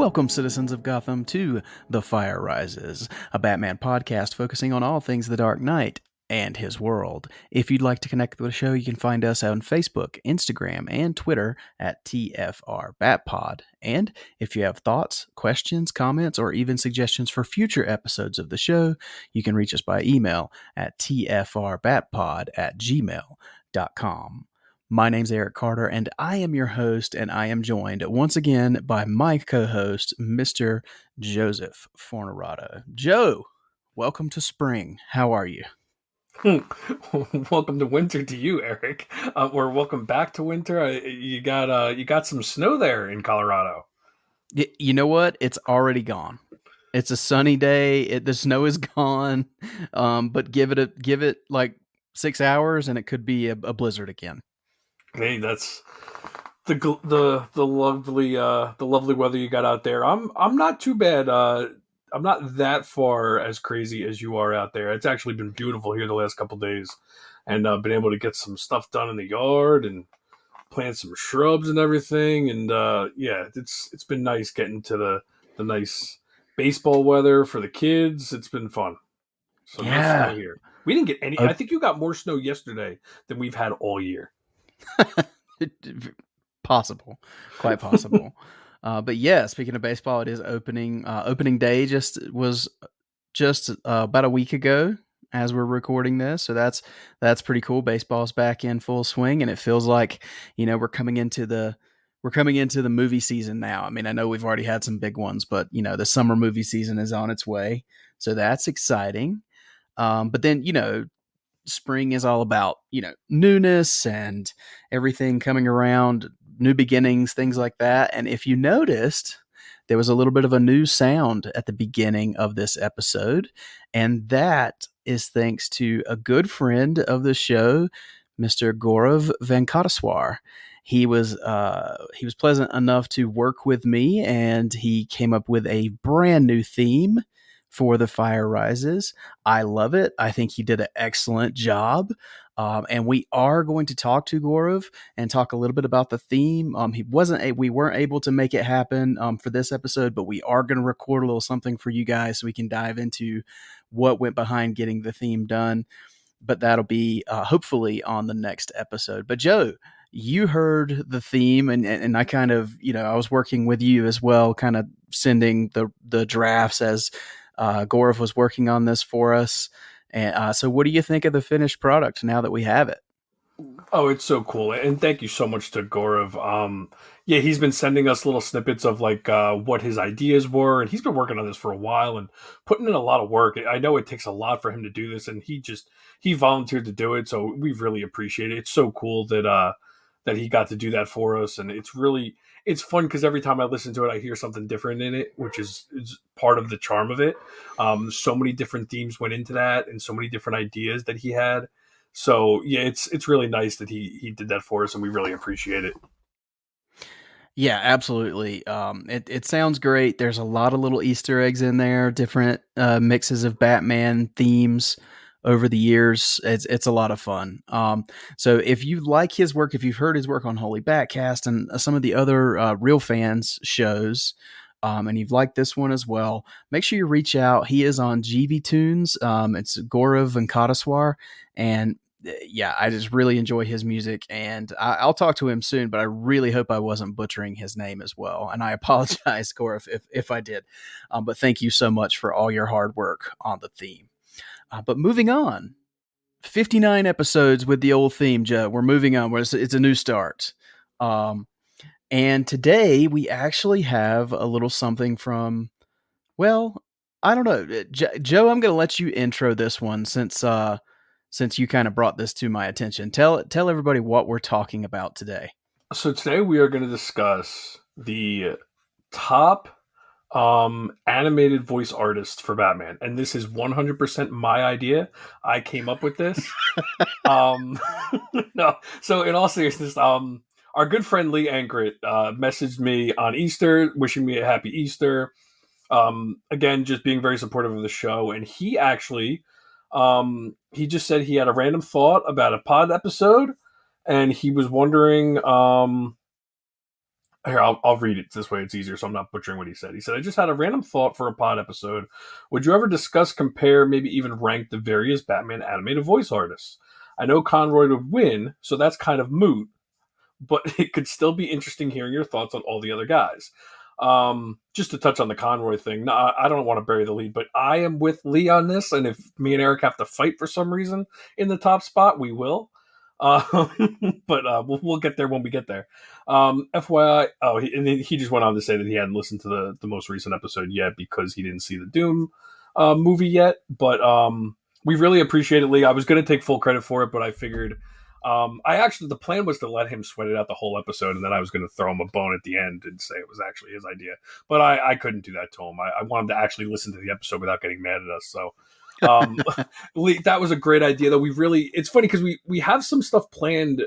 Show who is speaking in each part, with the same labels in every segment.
Speaker 1: Welcome, citizens of Gotham, to The Fire Rises, a Batman podcast focusing on all things The Dark Knight and his world. If you'd like to connect with the show, you can find us on Facebook, Instagram, and Twitter at TFRBatPod. And if you have thoughts, questions, comments, or even suggestions for future episodes of the show, you can reach us by email at tfrbatpod@gmail.com. My name's Eric Carter, and I am your host, and I am joined once again by my co-host, Mr. Joseph Fornerado. Joe, welcome to spring. How are you?
Speaker 2: Welcome to winter to you, Eric. Or welcome back to winter. You got some snow there in Colorado.
Speaker 1: You know what? It's already gone. It's a sunny day. The snow is gone, but give it like 6 hours, and it could be a blizzard again.
Speaker 2: Hey, that's the lovely weather you got out there. I'm not too bad. I'm not that far as crazy as you are out there. It's actually been beautiful here the last couple days, and been able to get some stuff done in the yard and plant some shrubs and everything. And yeah, it's been nice getting to the nice baseball weather for the kids. It's been fun. So no snow here. We didn't get any. I think you got more snow yesterday than we've had all year.
Speaker 1: Possible, quite possible. But yeah, speaking of baseball, it is opening day was just about a week ago as we're recording this, so that's pretty cool. Baseball's back in full swing, and it feels like we're coming into the movie season now. I mean, I know we've already had some big ones, but the summer movie season is on its way, so that's exciting. But then spring is all about newness and everything coming around, new beginnings, things like that. And if you noticed, there was a little bit of a new sound at the beginning of this episode, and that is thanks to a good friend of the show, Mr. Gaurav Venkateswar. He was pleasant enough to work with me, and he came up with a brand new theme for The Fire Rises. I love it. I think he did an excellent job. And we are going to talk to Gaurav and talk a little bit about the theme. We weren't able to make it happen for this episode, but we are going to record a little something for you guys so we can dive into what went behind getting the theme done. But that'll be hopefully on the next episode. But Joe, you heard the theme, and I kind of, I was working with you as well, kind of sending the drafts as Gaurav was working on this for us. And so what do you think of the finished product now that we have it?
Speaker 2: Oh, it's so cool. And thank you so much to Gaurav. Yeah, he's been sending us little snippets of like what his ideas were, and he's been working on this for a while and putting in a lot of work. I know it takes a lot for him to do this, and he volunteered to do it, so we really appreciate it. It's so cool that he got to do that for us, and it's fun because every time I listen to it, I hear something different in it, which is part of the charm of it. So many different themes went into that, and so many different ideas that he had. So yeah, it's really nice that he did that for us, and we really appreciate it.
Speaker 1: Yeah, absolutely. It sounds great. There's a lot of little Easter eggs in there, different mixes of Batman themes over the years. It's a lot of fun. So if you like his work, if you've heard his work on Holy Batcast and some of the other Real Fans shows, and you've liked this one as well, make sure you reach out. He is on GV Tunes. It's Gaurav Venkateswar, and yeah, I just really enjoy his music, and I'll talk to him soon, but I really hope I wasn't butchering his name as well. And I apologize, Gaurav, if I did. But thank you so much for all your hard work on the theme. But moving on, 59 episodes with the old theme, Joe. We're moving on. It's a new start. And today we actually have a little something from, well, I don't know. Joe, I'm going to let you intro this one since you kind of brought this to my attention. Tell everybody what we're talking about today.
Speaker 2: So today we are going to discuss the top animated voice artists for Batman, and this is 100% my idea. I came up with this. um, no, so in all seriousness, our good friend Lee Ankrit messaged me on Easter, wishing me a happy Easter. Again, just being very supportive of the show, and he actually, he just said he had a random thought about a pod episode, and he was wondering Here, I'll read it this way. It's easier, so I'm not butchering what he said. He said, "I just had a random thought for a pod episode. Would you ever discuss, compare, maybe even rank the various Batman animated voice artists? I know Conroy would win, so that's kind of moot, but it could still be interesting hearing your thoughts on all the other guys." Just to touch on the Conroy thing, no, I don't want to bury the lead, but I am with Lee on this, and if me and Eric have to fight for some reason in the top spot, we will. But we'll get there when we get there. FYI, and he just went on to say that he hadn't listened to the most recent episode yet because he didn't see the Doom movie yet. But we really appreciate it, Lee. I was going to take full credit for it, but I figured the plan was to let him sweat it out the whole episode, and then I was going to throw him a bone at the end and say it was actually his idea. But I couldn't do that to him. I wanted to actually listen to the episode without getting mad at us. So um, that was a great idea. Though it's funny because we have some stuff planned.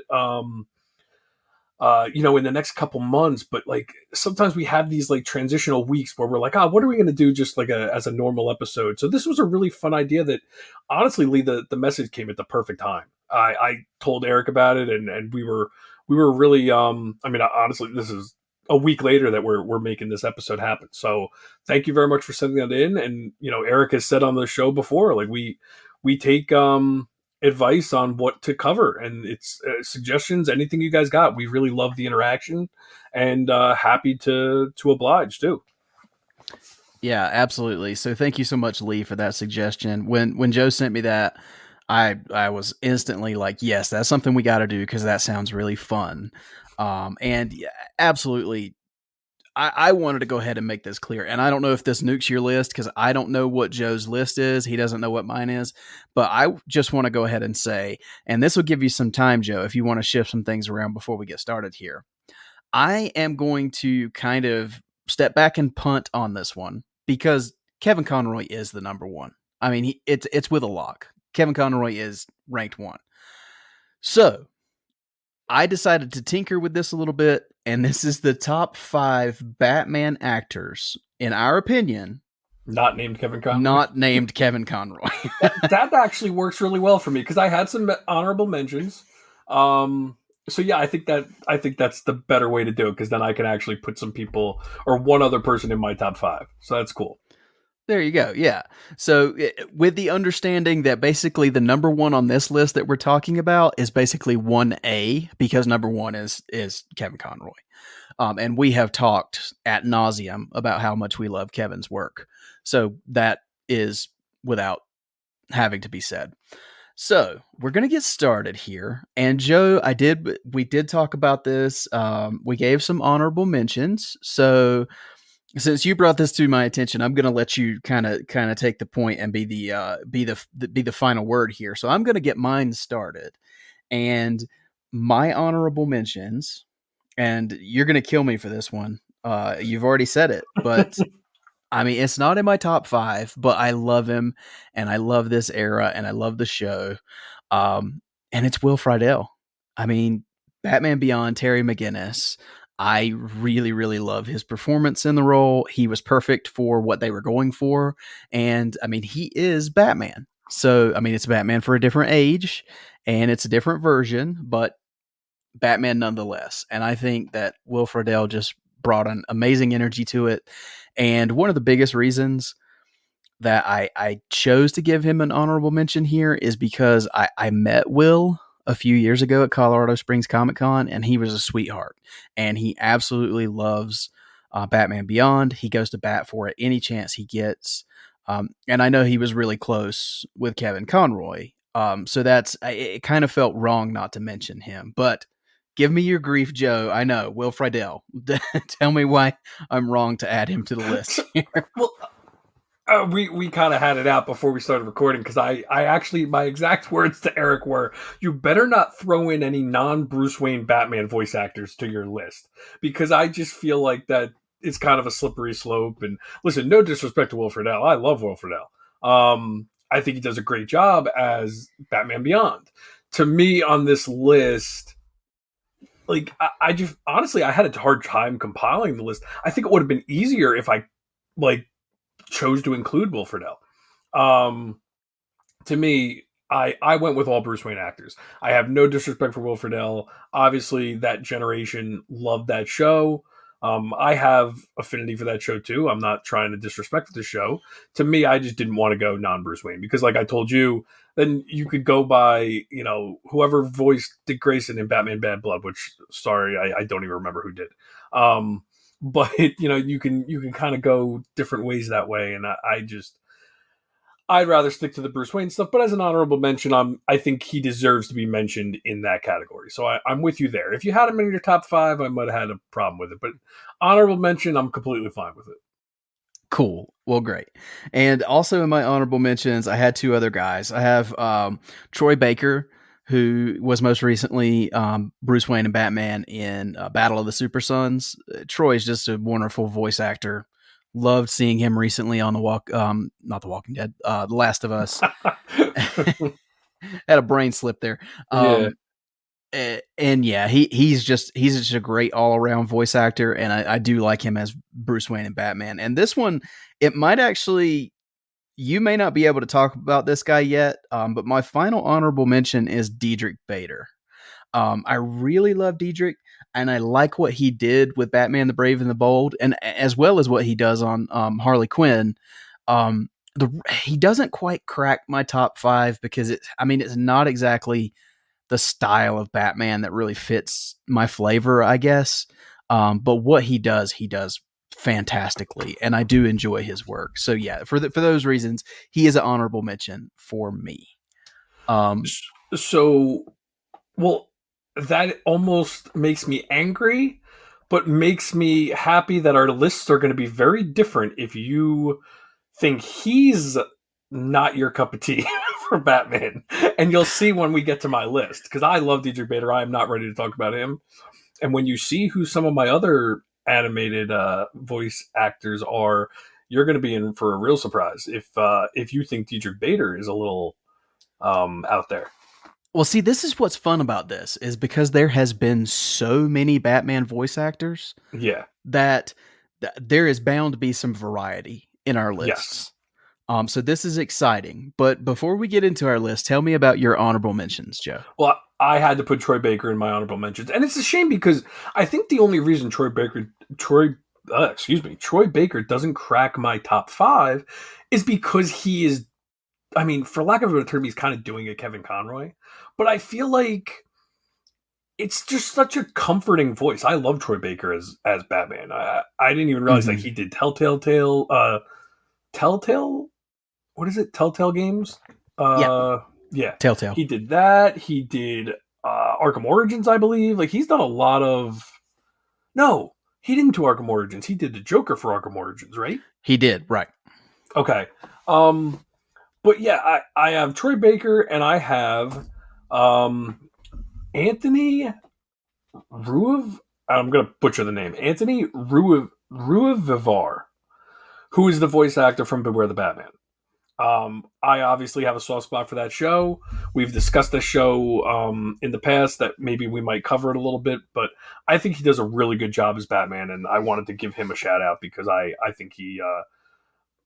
Speaker 2: In the next couple months, but like sometimes we have these like transitional weeks where we're like, what are we going to do just like as a normal episode? So this was a really fun idea that honestly, Lee, the message came at the perfect time. I told Eric about it and we were really, honestly, this is a week later that we're making this episode happen. So thank you very much for sending that in. And, Eric has said on the show before, like we take, advice on what to cover, and it's suggestions, anything you guys got. We really love the interaction, and happy to oblige too.
Speaker 1: Yeah, absolutely. So thank you so much, Lee, for that suggestion. When Joe sent me that, I was instantly like, yes, that's something we got to do because that sounds really fun. And yeah, absolutely, I wanted to go ahead and make this clear. And I don't know if this nukes your list because I don't know what Joe's list is. He doesn't know what mine is. But I just want to go ahead and say, and this will give you some time, Joe, if you want to shift some things around before we get started here. I am going to kind of step back and punt on this one because Kevin Conroy is the number one. I mean, it's with a lock. Kevin Conroy is ranked one. So I decided to tinker with this a little bit, and this is the top 5 Batman actors, in our opinion,
Speaker 2: not named Kevin Conroy.
Speaker 1: Not named Kevin Conroy.
Speaker 2: that actually works really well for me because I had some honorable mentions. So yeah, I think that's the better way to do it because then I can actually put some people or one other person in my top 5. So that's cool.
Speaker 1: There you go. Yeah. So with the understanding that basically the number one on this list that we're talking about is basically 1A because number one is Kevin Conroy. And we have talked ad nauseum about how much we love Kevin's work. So that is without having to be said. So we're going to get started here. And Joe, we did talk about this. We gave some honorable mentions. So since you brought this to my attention, I'm going to let you kind of take the point and be the final word here. So I'm going to get mine started, and my honorable mentions. And you're going to kill me for this one. You've already said it, but I mean, it's not in my top 5, but I love him, and I love this era, and I love the show. And it's Will Friedle. I mean, Batman Beyond, Terry McGinnis. I really, really love his performance in the role. He was perfect for what they were going for. And I mean, he is Batman. So, I mean, it's Batman for a different age and it's a different version, but Batman nonetheless. And I think that Will Friedle just brought an amazing energy to it. And one of the biggest reasons that I chose to give him an honorable mention here is because I met Will a few years ago at Colorado Springs Comic Con, and he was a sweetheart. And he absolutely loves Batman Beyond. He goes to bat for it any chance he gets. And I know he was really close with Kevin Conroy. So it kind of felt wrong not to mention him. But give me your grief, Joe. I know, Will Friedle. Tell me why I'm wrong to add him to the list here.
Speaker 2: Well, we kind of had it out before we started recording because I actually, my exact words to Eric were, you better not throw in any non-Bruce Wayne Batman voice actors to your list because I just feel like that it's kind of a slippery slope. And listen, no disrespect to Will Friedle. I love Will Friedle. I think he does a great job as Batman Beyond. To me on this list, like I just, honestly, I had a hard time compiling the list. I think it would have been easier if I like chose to include Will Friedle. To me, I went with all Bruce Wayne actors. I have no disrespect for Will Friedle. Obviously, that generation loved that show. I have affinity for that show too. I'm not trying to disrespect the show. To me, I just didn't want to go non Bruce Wayne because, like I told you, then you could go by whoever voiced Dick Grayson in Batman Bad Blood. Which, sorry, I don't even remember who did. Um, but you can kind of go different ways that way, and I just I'd rather stick to the Bruce Wayne stuff, but as an honorable mention, I think he deserves to be mentioned in that category. So I'm with you there. If you had him in your top five, I might have had a problem with it, but honorable mention, I'm completely fine with it.
Speaker 1: Cool. Well, great. And also in my honorable mentions, I had two other guys. I have Troy Baker, who was most recently Bruce Wayne and Batman in Battle of the Super Sons. Troy is just a wonderful voice actor. Loved seeing him recently on not The Walking Dead, The Last of Us. Had a brain slip there.
Speaker 2: Yeah.
Speaker 1: And yeah, he's just a great all around voice actor, and I do like him as Bruce Wayne and Batman. And this one, it might actually, you may not be able to talk about this guy yet, but my final honorable mention is Diedrich Bader. I really love Diedrich, and I like what he did with Batman: The Brave and the Bold, and as well as what he does on Harley Quinn. He doesn't quite crack my top five because it's not exactly the style of Batman that really fits my flavor, I guess. But what he does fantastically, and I do enjoy his work. So yeah, for those reasons, he is an honorable mention for me. Um,
Speaker 2: So, well, that almost makes me angry, but makes me happy that our lists are going to be very different if you think he's not your cup of tea for Batman. And you'll see when we get to my list because I love Diedrich Bader. I am not ready to talk about him. And when you see who some of my other animated voice actors are, you're going to be in for a real surprise if you think Diedrich Bader is a little out there.
Speaker 1: well, see, this is what's fun about this is because there has been so many Batman voice actors
Speaker 2: Yeah.
Speaker 1: that there is bound to be some variety in our
Speaker 2: Yes.
Speaker 1: lists. So this is exciting. But before we get into our list, tell me about your honorable mentions, Joe.
Speaker 2: Well, I had to put Troy Baker in my honorable mentions, and it's a shame because I think the only reason Troy Baker doesn't crack my top five is because he is. I mean, for lack of a better term, he's kind of doing a Kevin Conroy, but I feel like it's just such a comforting voice. I love Troy Baker as Batman. I didn't even realize that
Speaker 1: Mm-hmm.
Speaker 2: he did Telltale. What is it? Telltale Games.
Speaker 1: Yep.
Speaker 2: Uh, yeah,
Speaker 1: Telltale.
Speaker 2: he did that. He did Arkham Origins, I believe. Like he's done a lot of. No, he didn't do Arkham Origins. He did the Joker for Arkham Origins, right?
Speaker 1: He did, right.
Speaker 2: Okay. Um, but yeah, I have Troy Baker and I have Anthony Ruiv. I'm gonna butcher the name. Anthony Ruivivar, who is the voice actor from Beware the Batman. I obviously have a soft spot for that show. We've discussed this show in the past that maybe we might cover it a little bit, but I think he does a really good job as Batman, and I wanted to give him a shout out because I think he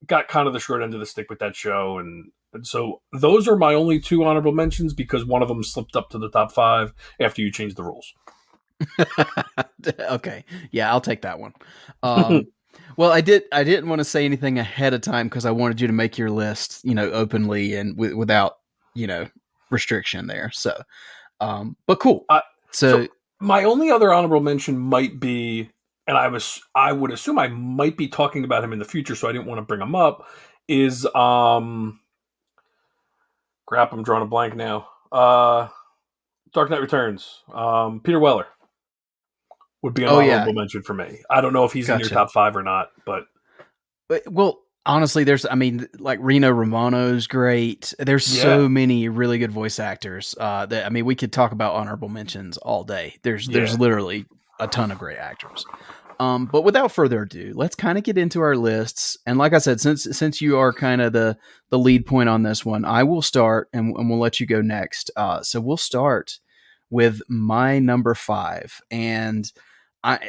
Speaker 2: got kind of the short end of the stick with that show, and so those are my only two honorable mentions because one of them slipped up to the top five after you changed the rules.
Speaker 1: Okay. Yeah, I'll take that one. Um, well, I didn't want to say anything ahead of time because I wanted you to make your list, openly and without, you know, restriction there. So, but cool.
Speaker 2: uh,
Speaker 1: So,
Speaker 2: so my only other honorable mention might be, and I would assume I might be talking about him in the future, so I didn't want to bring him up. Is crap? I'm drawing a blank now. Dark Knight Returns. Peter Weller would be an
Speaker 1: oh yeah,
Speaker 2: honorable mention for me. I don't know if he's in your
Speaker 1: gotcha.
Speaker 2: top five or not, but
Speaker 1: Well, honestly, like Reno Romano's great. There's
Speaker 2: yeah,
Speaker 1: so many really good voice actors that we could talk about honorable mentions all day. There's
Speaker 2: yeah.
Speaker 1: literally a ton of great actors. But without further ado, let's kind of get into our lists. And like I said, since you are kind of the lead point on this one, I will start and we'll let you go next. So we'll start with my number five, and I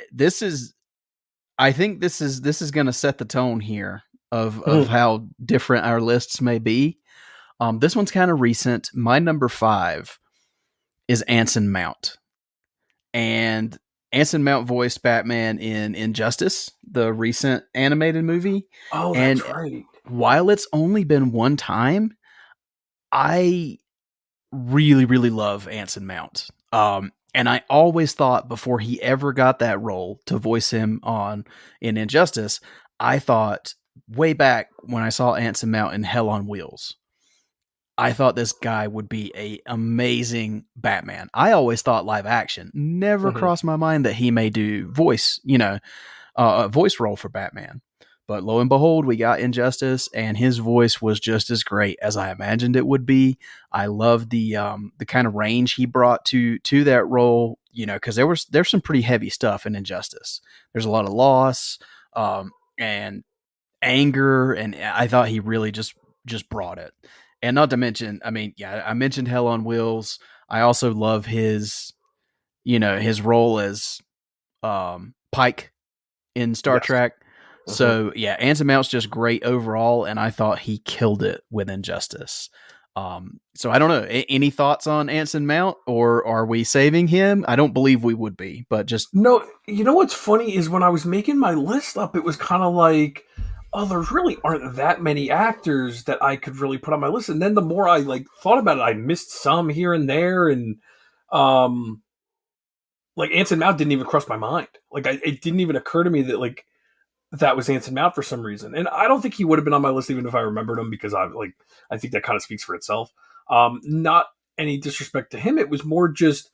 Speaker 1: think this is going to set the tone here of how different our lists may be. This one's kind of recent. My number five is Anson Mount, and Anson Mount voiced Batman in Injustice, the recent animated movie.
Speaker 2: Oh,
Speaker 1: And
Speaker 2: that's right.
Speaker 1: while it's only been one time, I really, really love Anson Mount. And I always thought before he ever got that role to voice him on in Injustice, I thought way back when I saw Anson Mount in Hell on Wheels, I thought this guy would be a amazing Batman. I always thought live action. Never
Speaker 2: Mhm.
Speaker 1: crossed my mind that he may do voice, a voice role for Batman. But lo and behold, we got Injustice, and his voice was just as great as I imagined it would be. I love the kind of range he brought to that role. Because there's some pretty heavy stuff in Injustice. There's a lot of loss, and anger, and I thought he really just brought it. And not to mention, I mean, yeah, I mentioned Hell on Wheels. I also love his role as Pike in Star
Speaker 2: Yes.
Speaker 1: Trek.
Speaker 2: Mhm.
Speaker 1: So yeah, Anson Mount's just great overall, and I thought he killed it with Injustice. So I don't know. Any thoughts on Anson Mount, or are we saving him? I don't believe we would be, but just
Speaker 2: No, you know what's funny is when I was making my list up, it was kind of like, oh, there really aren't that many actors that I could really put on my list. And then the more I like thought about it, I missed some here and there, and um, like Anson Mount didn't even cross my mind. Like it didn't even occur to me that like that was Anson Mount for some reason. And I don't think he would have been on my list even if I remembered him because I think that kind of speaks for itself. Not any disrespect to him. It was more just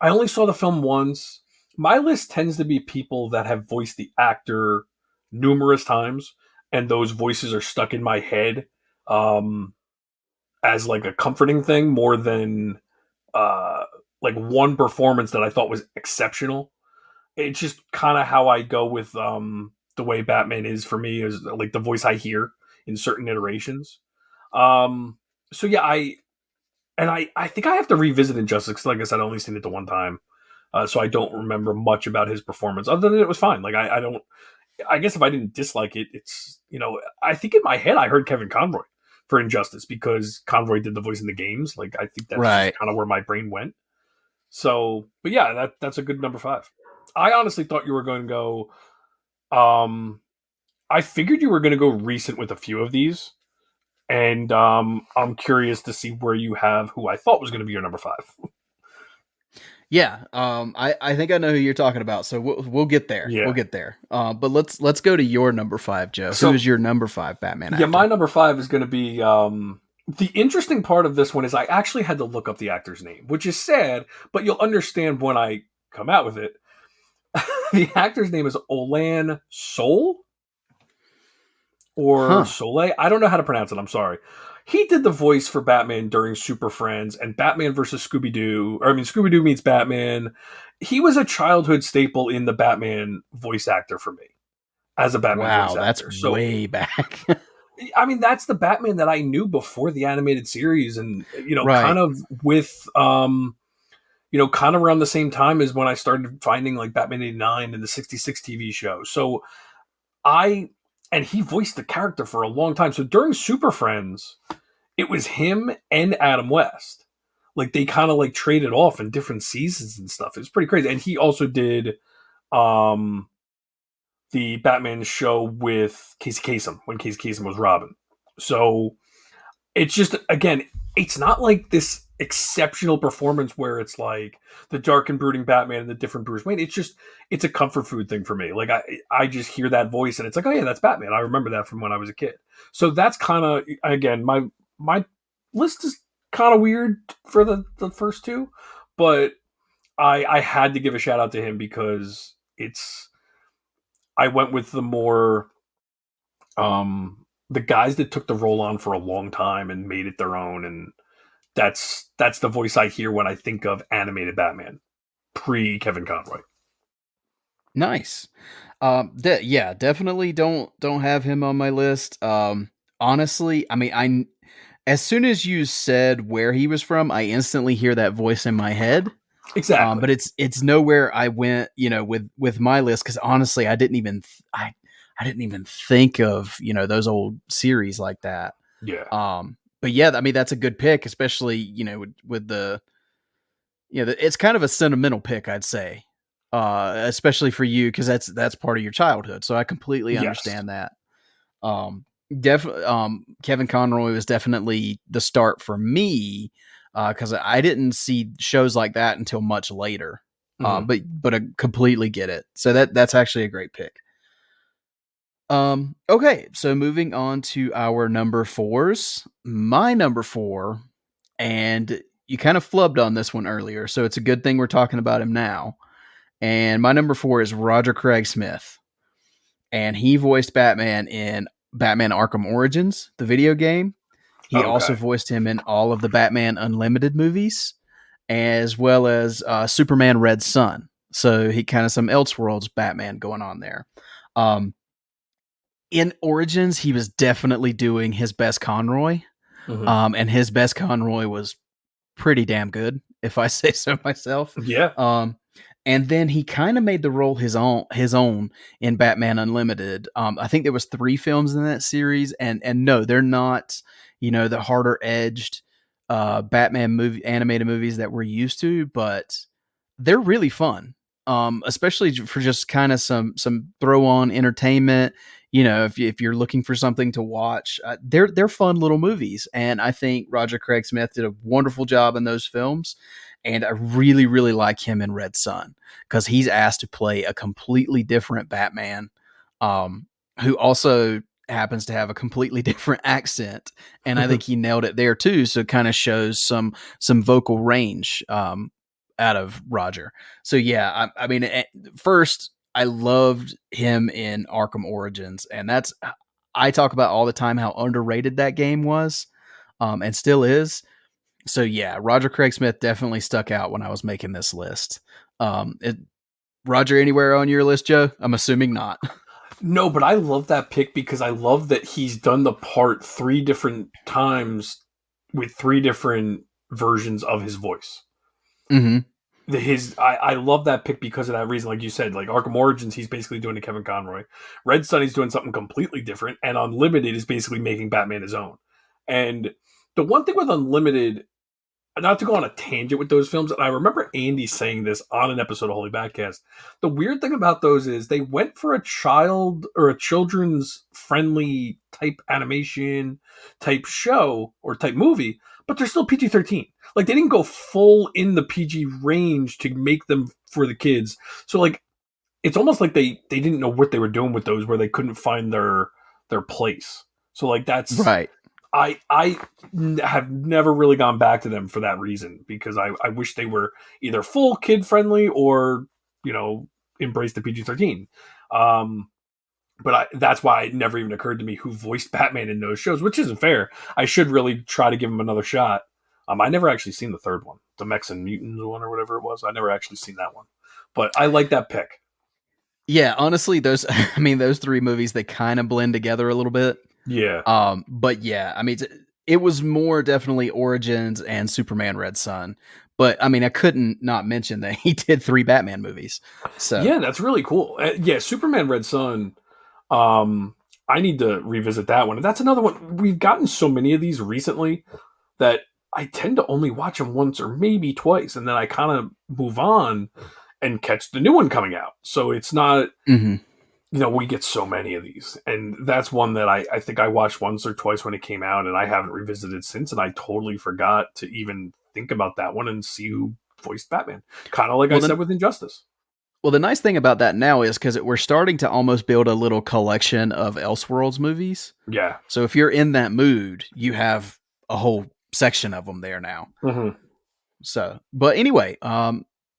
Speaker 2: I only saw the film once. My list tends to be people that have voiced the actor numerous times, and those voices are stuck in my head um, as like a comforting thing more than uh, like one performance that I thought was exceptional. It's just kind of how I go with the way Batman is for me is like the voice I hear in certain iterations. Um, so yeah, I think I have to revisit Injustice because, like I said, I only seen it the one time. So I don't remember much about his performance, other than it was fine. Like I don't. I guess if I didn't dislike it, it's I think in my head I heard Kevin Conroy for Injustice because Conroy did the voice in the games. Like I think that's just
Speaker 1: right.
Speaker 2: kind of where my brain went. So, but yeah, that's a good number five. I honestly thought you were going to go. Um, I figured you were going to go recent with a few of these, and I'm curious to see where you have who I thought was going to be your number five.
Speaker 1: Yeah, I think I know who you're talking about. So we'll get there. We'll
Speaker 2: Yeah.
Speaker 1: get there. But let's go to your number five, Joe. Who is
Speaker 2: So
Speaker 1: your number five Batman
Speaker 2: yeah, my
Speaker 1: actor?
Speaker 2: number five is going to be the interesting part of this one is I actually had to look up the actor's name, which is sad, but you'll understand when I come out with it. The actor's name is Olan Sol or
Speaker 1: Huh.
Speaker 2: Soleil. I don't know how to pronounce it. I'm sorry. He did the voice for Batman during Super Friends and Batman versus Scooby Doo. Or I mean, Scooby Doo meets Batman. He was a childhood staple in the Batman voice actor for me as a Batman voice
Speaker 1: Wow, that's
Speaker 2: actor. So
Speaker 1: way back.
Speaker 2: I mean, that's the Batman that I knew before the animated series, and kind
Speaker 1: Right.
Speaker 2: of with kind of around the same time as when I started finding like Batman '89 and the '66 TV show. So I and he voiced the character for a long time. So during Super Friends, it was him and Adam West. Like they kind of like traded off in different seasons and stuff. It was pretty crazy. And he also did um the Batman show with Casey Kasem when Casey Kasem was Robin. So it's just again, it's not like this exceptional performance where it's like the dark and brooding Batman and the different Bruce Wayne. It's a comfort food thing for me. Like I just hear that voice and it's like, oh yeah, that's Batman. I remember that from when I was a kid. So that's kind of again my list is kind of weird for the first two, but I had to give a shout out to him because it's I went with the more the guys that took the role on for a long time and made it their own, and that's the voice I hear when I think of animated Batman pre Kevin Conroy.
Speaker 1: Nice. Yeah, definitely don't have him on my list. Honestly, I mean, I as soon as you said where he was from, I instantly hear that voice in my head.
Speaker 2: Exactly.
Speaker 1: But it's nowhere I went, with my list because honestly, I didn't even think of those old series like that.
Speaker 2: Yeah.
Speaker 1: But yeah, I mean that's a good pick, especially with the it's kind of a sentimental pick, I'd say. especially for you because that's part of your childhood. So I completely
Speaker 2: Yes.
Speaker 1: understand that. Um, Kevin Conroy was definitely the start for me because I didn't see shows like that until much later.
Speaker 2: Hmm.
Speaker 1: But I completely get it. So that's actually a great pick. Okay, so moving on to our number fours. My number four, and you kind of flubbed on this one earlier, so it's a good thing we're talking about him now. And my number four is Roger Craig Smith, and he voiced Batman in Batman Arkham Origins, the video game. He also
Speaker 2: Okay.
Speaker 1: voiced him in all of the Batman Unlimited movies, as well as Superman Red Sun. So he kind of some Elseworlds Batman going on there. Um, in Origins, he was definitely doing his best Conroy,
Speaker 2: Hmm.
Speaker 1: and his best Conroy was pretty damn good, if I say so myself.
Speaker 2: Yeah.
Speaker 1: Um, and then he kind of made the role his own in Batman Unlimited. I think there was 3 films in that series, and no, they're not, the harder edged Batman movie animated movies that we're used to, but they're really fun. Especially for just kind of some throw on entertainment. If you're looking for something to watch, they're fun little movies, and I think Roger Craig Smith did a wonderful job in those films. And I really, really like him in Red Sun because he's asked to play a completely different Batman, um, who also happens to have a completely different accent, and I think he nailed it there too. So it kind of shows some vocal range out of Roger. So yeah, I mean, first I loved him in Arkham Origins, and I talk about all the time how underrated that game was, and still is. So yeah, Roger Craig Smith definitely stuck out when I was making this list. It, Roger anywhere on your list, Joe? I'm assuming not.
Speaker 2: No, but I love that pick because I love that he's done the part 3 different times with 3 different versions of his voice.
Speaker 1: Mm-hmm.
Speaker 2: I love that pick because of that reason. Like you said, like Arkham Origins, he's basically doing a Kevin Conroy. Red Sun, he's doing something completely different, and Unlimited is basically making Batman his own. And the one thing with Unlimited, not to go on a tangent with those films, and I remember Andy saying this on an episode of Holy Badcast. The weird thing about those is they went for a child or a children's friendly type animation type show or type movie, but they're still PG-13. Like they didn't go full in the PG range to make them for the kids. So like it's almost like they didn't know what they were doing with those, where they couldn't find their place. So like that's
Speaker 1: Right.
Speaker 2: I have never really gone back to them for that reason because I wish they were either full kid friendly or you know embrace the PG-13. Um, but that's why it never even occurred to me who voiced Batman in those shows, which isn't fair. I should really try to give him another shot. I never actually seen the third one, the Mechs and Mutants one or whatever it was. I never actually seen that one, but I like that pick.
Speaker 1: Yeah, honestly, those I mean those 3 movies they kind of blend together a little bit.
Speaker 2: Yeah,
Speaker 1: But yeah, I mean it was more definitely Origins and Superman Red Sun. But I mean, I couldn't not mention that he did 3 Batman movies. So
Speaker 2: yeah, that's really cool. Yeah, Superman Red Sun. Um, I need to revisit that one. And that's another one. We've gotten so many of these recently that I tend to only watch them once or maybe twice, and then I kind of move on and catch the new one coming out. So it's not,
Speaker 1: mhm.
Speaker 2: we get so many of these. And that's one that I think I watched once or twice when it came out, and I haven't revisited since. And I totally forgot to even think about that one and see who voiced Batman. Kind of like I
Speaker 1: Well,
Speaker 2: said with Injustice.
Speaker 1: the nice thing about that now is because we're starting to almost build a little collection of Elseworlds movies.
Speaker 2: Yeah.
Speaker 1: So if you're in that mood, you have a whole section of them there now.
Speaker 2: Mm-hmm.
Speaker 1: So, but anyway,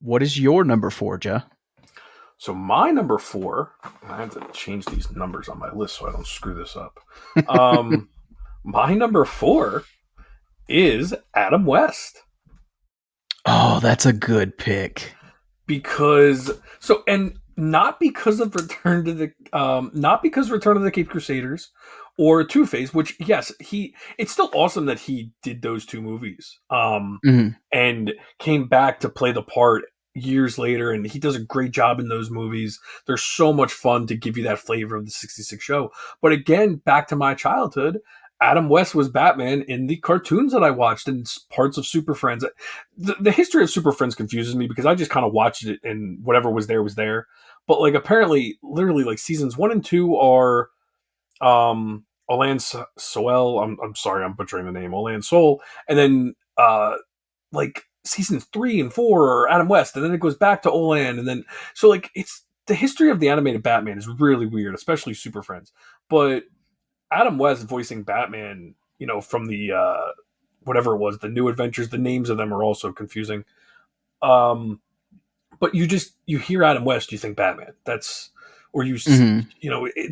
Speaker 1: what is your number four, Joe?
Speaker 2: So my number four, I have to change these numbers on my list so I don't screw this up. My number four is Adam West
Speaker 1: Oh, that's a good pick.
Speaker 2: because and not because of not because Return of the Cape Crusaders or Two Face, which yes, it's still awesome that he did those 2 movies,
Speaker 1: Mhm.
Speaker 2: and came back to play the part years later, and he does a great job in those movies. They're so much fun to give you that flavor of the '66 show. But again, back to my childhood, Adam West was Batman in the cartoons that I watched and parts of Super Friends. The history of Super Friends confuses me because I just kind of watched it and whatever was there was there. But like apparently, literally, like seasons 1 and 2 are Olan Soel. I'm sorry, I'm butchering the name. Olan Soul, and then like seasons 3 and 4 are Adam West, and then it goes back to Olan, and then so like it's the history of the animated Batman is really weird, especially Super Friends. But Adam West voicing Batman, from the whatever it was, the New Adventures. The names of them are also confusing. Um, but you hear Adam West, you think Batman. That's or
Speaker 1: Hmm.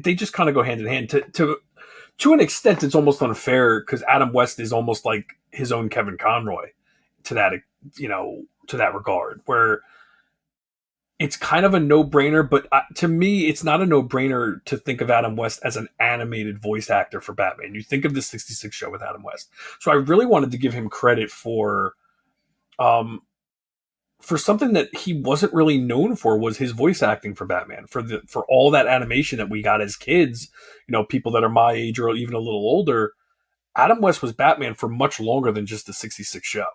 Speaker 2: they just kind of go hand in hand. To an extent, it's almost unfair because Adam West is almost like his own Kevin Conroy to that to that regard, where it's kind of a no-brainer, but to me, it's not a no-brainer to think of Adam West as an animated voice actor for Batman. You think of the 66 show with Adam West. So I really wanted to give him credit um, for something that he wasn't really known for was his voice acting for Batman, for all that animation that we got as kids, people that are my age or even a little older. Adam West was Batman for much longer than just the 66 show.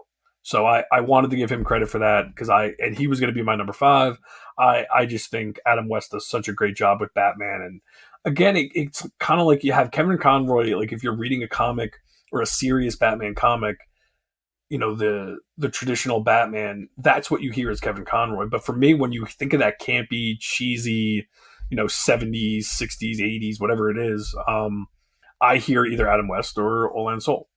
Speaker 2: So I wanted to give him credit for that and he was going to be my number 5. I just think Adam West does such a great job with Batman. And again, it's kind of like you have Kevin Conroy, like if you're reading a comic or a serious Batman comic, the traditional Batman, that's what you hear as Kevin Conroy. But for me, when you think of that campy, cheesy, 70s, 60s, 80s, whatever it is, I hear either Adam West or Olan Soul.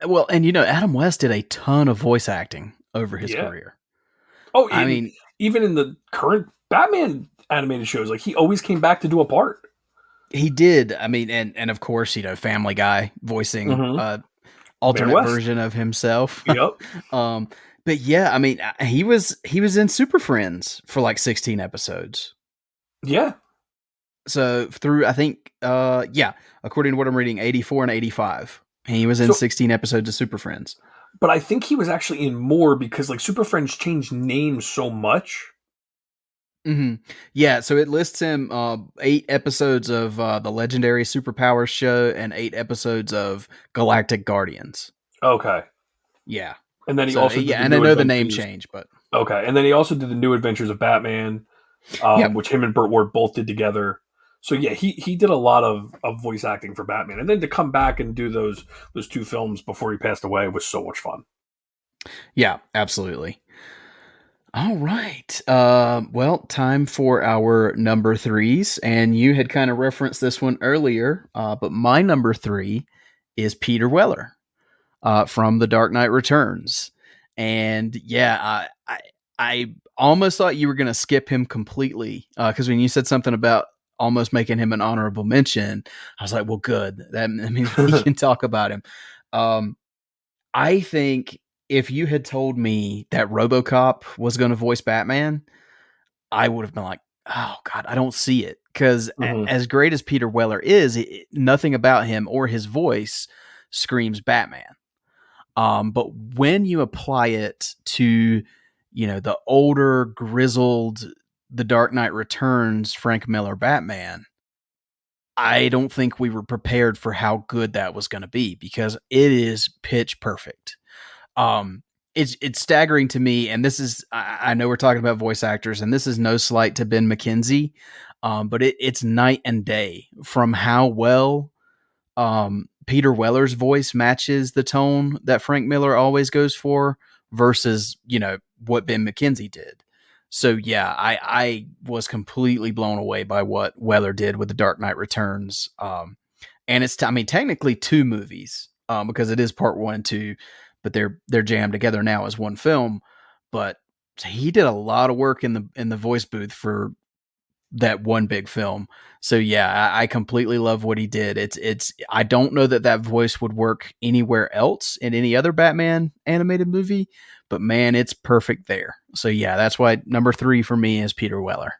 Speaker 1: Well, and Adam West did a ton of voice acting over his
Speaker 2: Yeah.
Speaker 1: career.
Speaker 2: Oh,
Speaker 1: I mean,
Speaker 2: even in the current Batman animated shows, like he always came back to do a part.
Speaker 1: he did. I mean, and of course, Family Guy voicing
Speaker 2: Mm-hmm. Van
Speaker 1: alternate
Speaker 2: West.
Speaker 1: version of himself.
Speaker 2: Yep.
Speaker 1: um, but yeah, I mean, he was in Super Friends for like 16 episodes.
Speaker 2: Yeah.
Speaker 1: So through I think yeah, according to what I'm reading, 84 and 85. He was in
Speaker 2: So,
Speaker 1: 16 episodes of Super Friends.
Speaker 2: but I think he was actually in more because like Super Friends changed names so much.
Speaker 1: Hmm. Yeah, so it lists him 8 episodes of the legendary Superpowers show and 8 episodes of Galactic Guardians.
Speaker 2: Okay.
Speaker 1: Yeah.
Speaker 2: And then he
Speaker 1: So
Speaker 2: also did
Speaker 1: yeah,
Speaker 2: the
Speaker 1: and I
Speaker 2: New
Speaker 1: know the name
Speaker 2: Adventures.
Speaker 1: change, but
Speaker 2: Okay. And then he also did the New Adventures of Batman,
Speaker 1: yep.
Speaker 2: which him and Burt Ward both did together. So yeah, he did a lot of voice acting for Batman, and then to come back and do those 2 films before he passed away was so much fun.
Speaker 1: Yeah, absolutely. All right. Well, time for our number threes. And you had kind of referenced this one earlier, but my number 3 is Peter Weller from The Dark Knight Returns. And yeah, I almost thought you were going to skip him completely because when you said something about almost making him an honorable mention, I was like, well, good. That means we can talk about him. Um, I think if you had told me that RoboCop was going to voice Batman, I would have been like, "Oh God, I don't see it." Because
Speaker 2: Hmm.
Speaker 1: as great as Peter Weller is, nothing about him or his voice screams Batman. But when you apply it to, the older, grizzled, The Dark Knight Returns, Frank Miller Batman, I don't think we were prepared for how good that was going to be because it is pitch perfect. Um, it's staggering to me, and this is I know we're talking about voice actors, and this is no slight to Ben McKenzie, but it's night and day from how well Peter Weller's voice matches the tone that Frank Miller always goes for versus what Ben McKenzie did. So yeah, I was completely blown away by what Weller did with The Dark Knight Returns. And it's I mean technically 2 movies because it is part 1 and 2, but they're jammed together now as one film. But he did a lot of work in the voice booth for that one big film. So yeah, I completely love what he did. It's I don't know that voice would work anywhere else in any other Batman animated movie, but man, it's perfect there. So yeah, that's why number 3 for me is Peter Weller.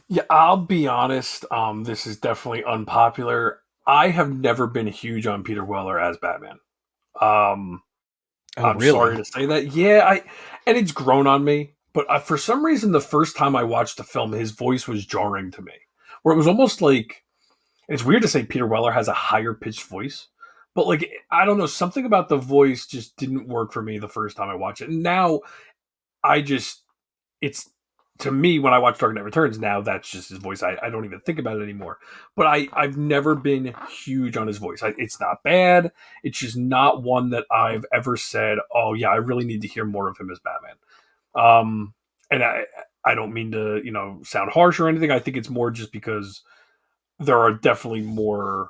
Speaker 2: Yeah, I'll be honest. This is definitely unpopular. I have never been huge on Peter Weller as Batman. Um,
Speaker 1: Oh,
Speaker 2: I'm sorry
Speaker 1: really?
Speaker 2: to say that. Yeah, and it's grown on me. But for some reason, the first time I watched the film, his voice was jarring to me, where it was almost like It's weird to say Peter Weller has a higher pitched voice, but like I don't know, something about the voice just didn't work for me the first time I watched it. And now I just it's to me when I watch Dark Knight Returns now that's just his voice. I don't even think about it anymore. But I've never been huge on his voice. It's not bad. It's just not one that I've ever said, oh yeah, I really need to hear more of him as Batman. And I don't mean to sound harsh or anything. I think it's more just because there are definitely more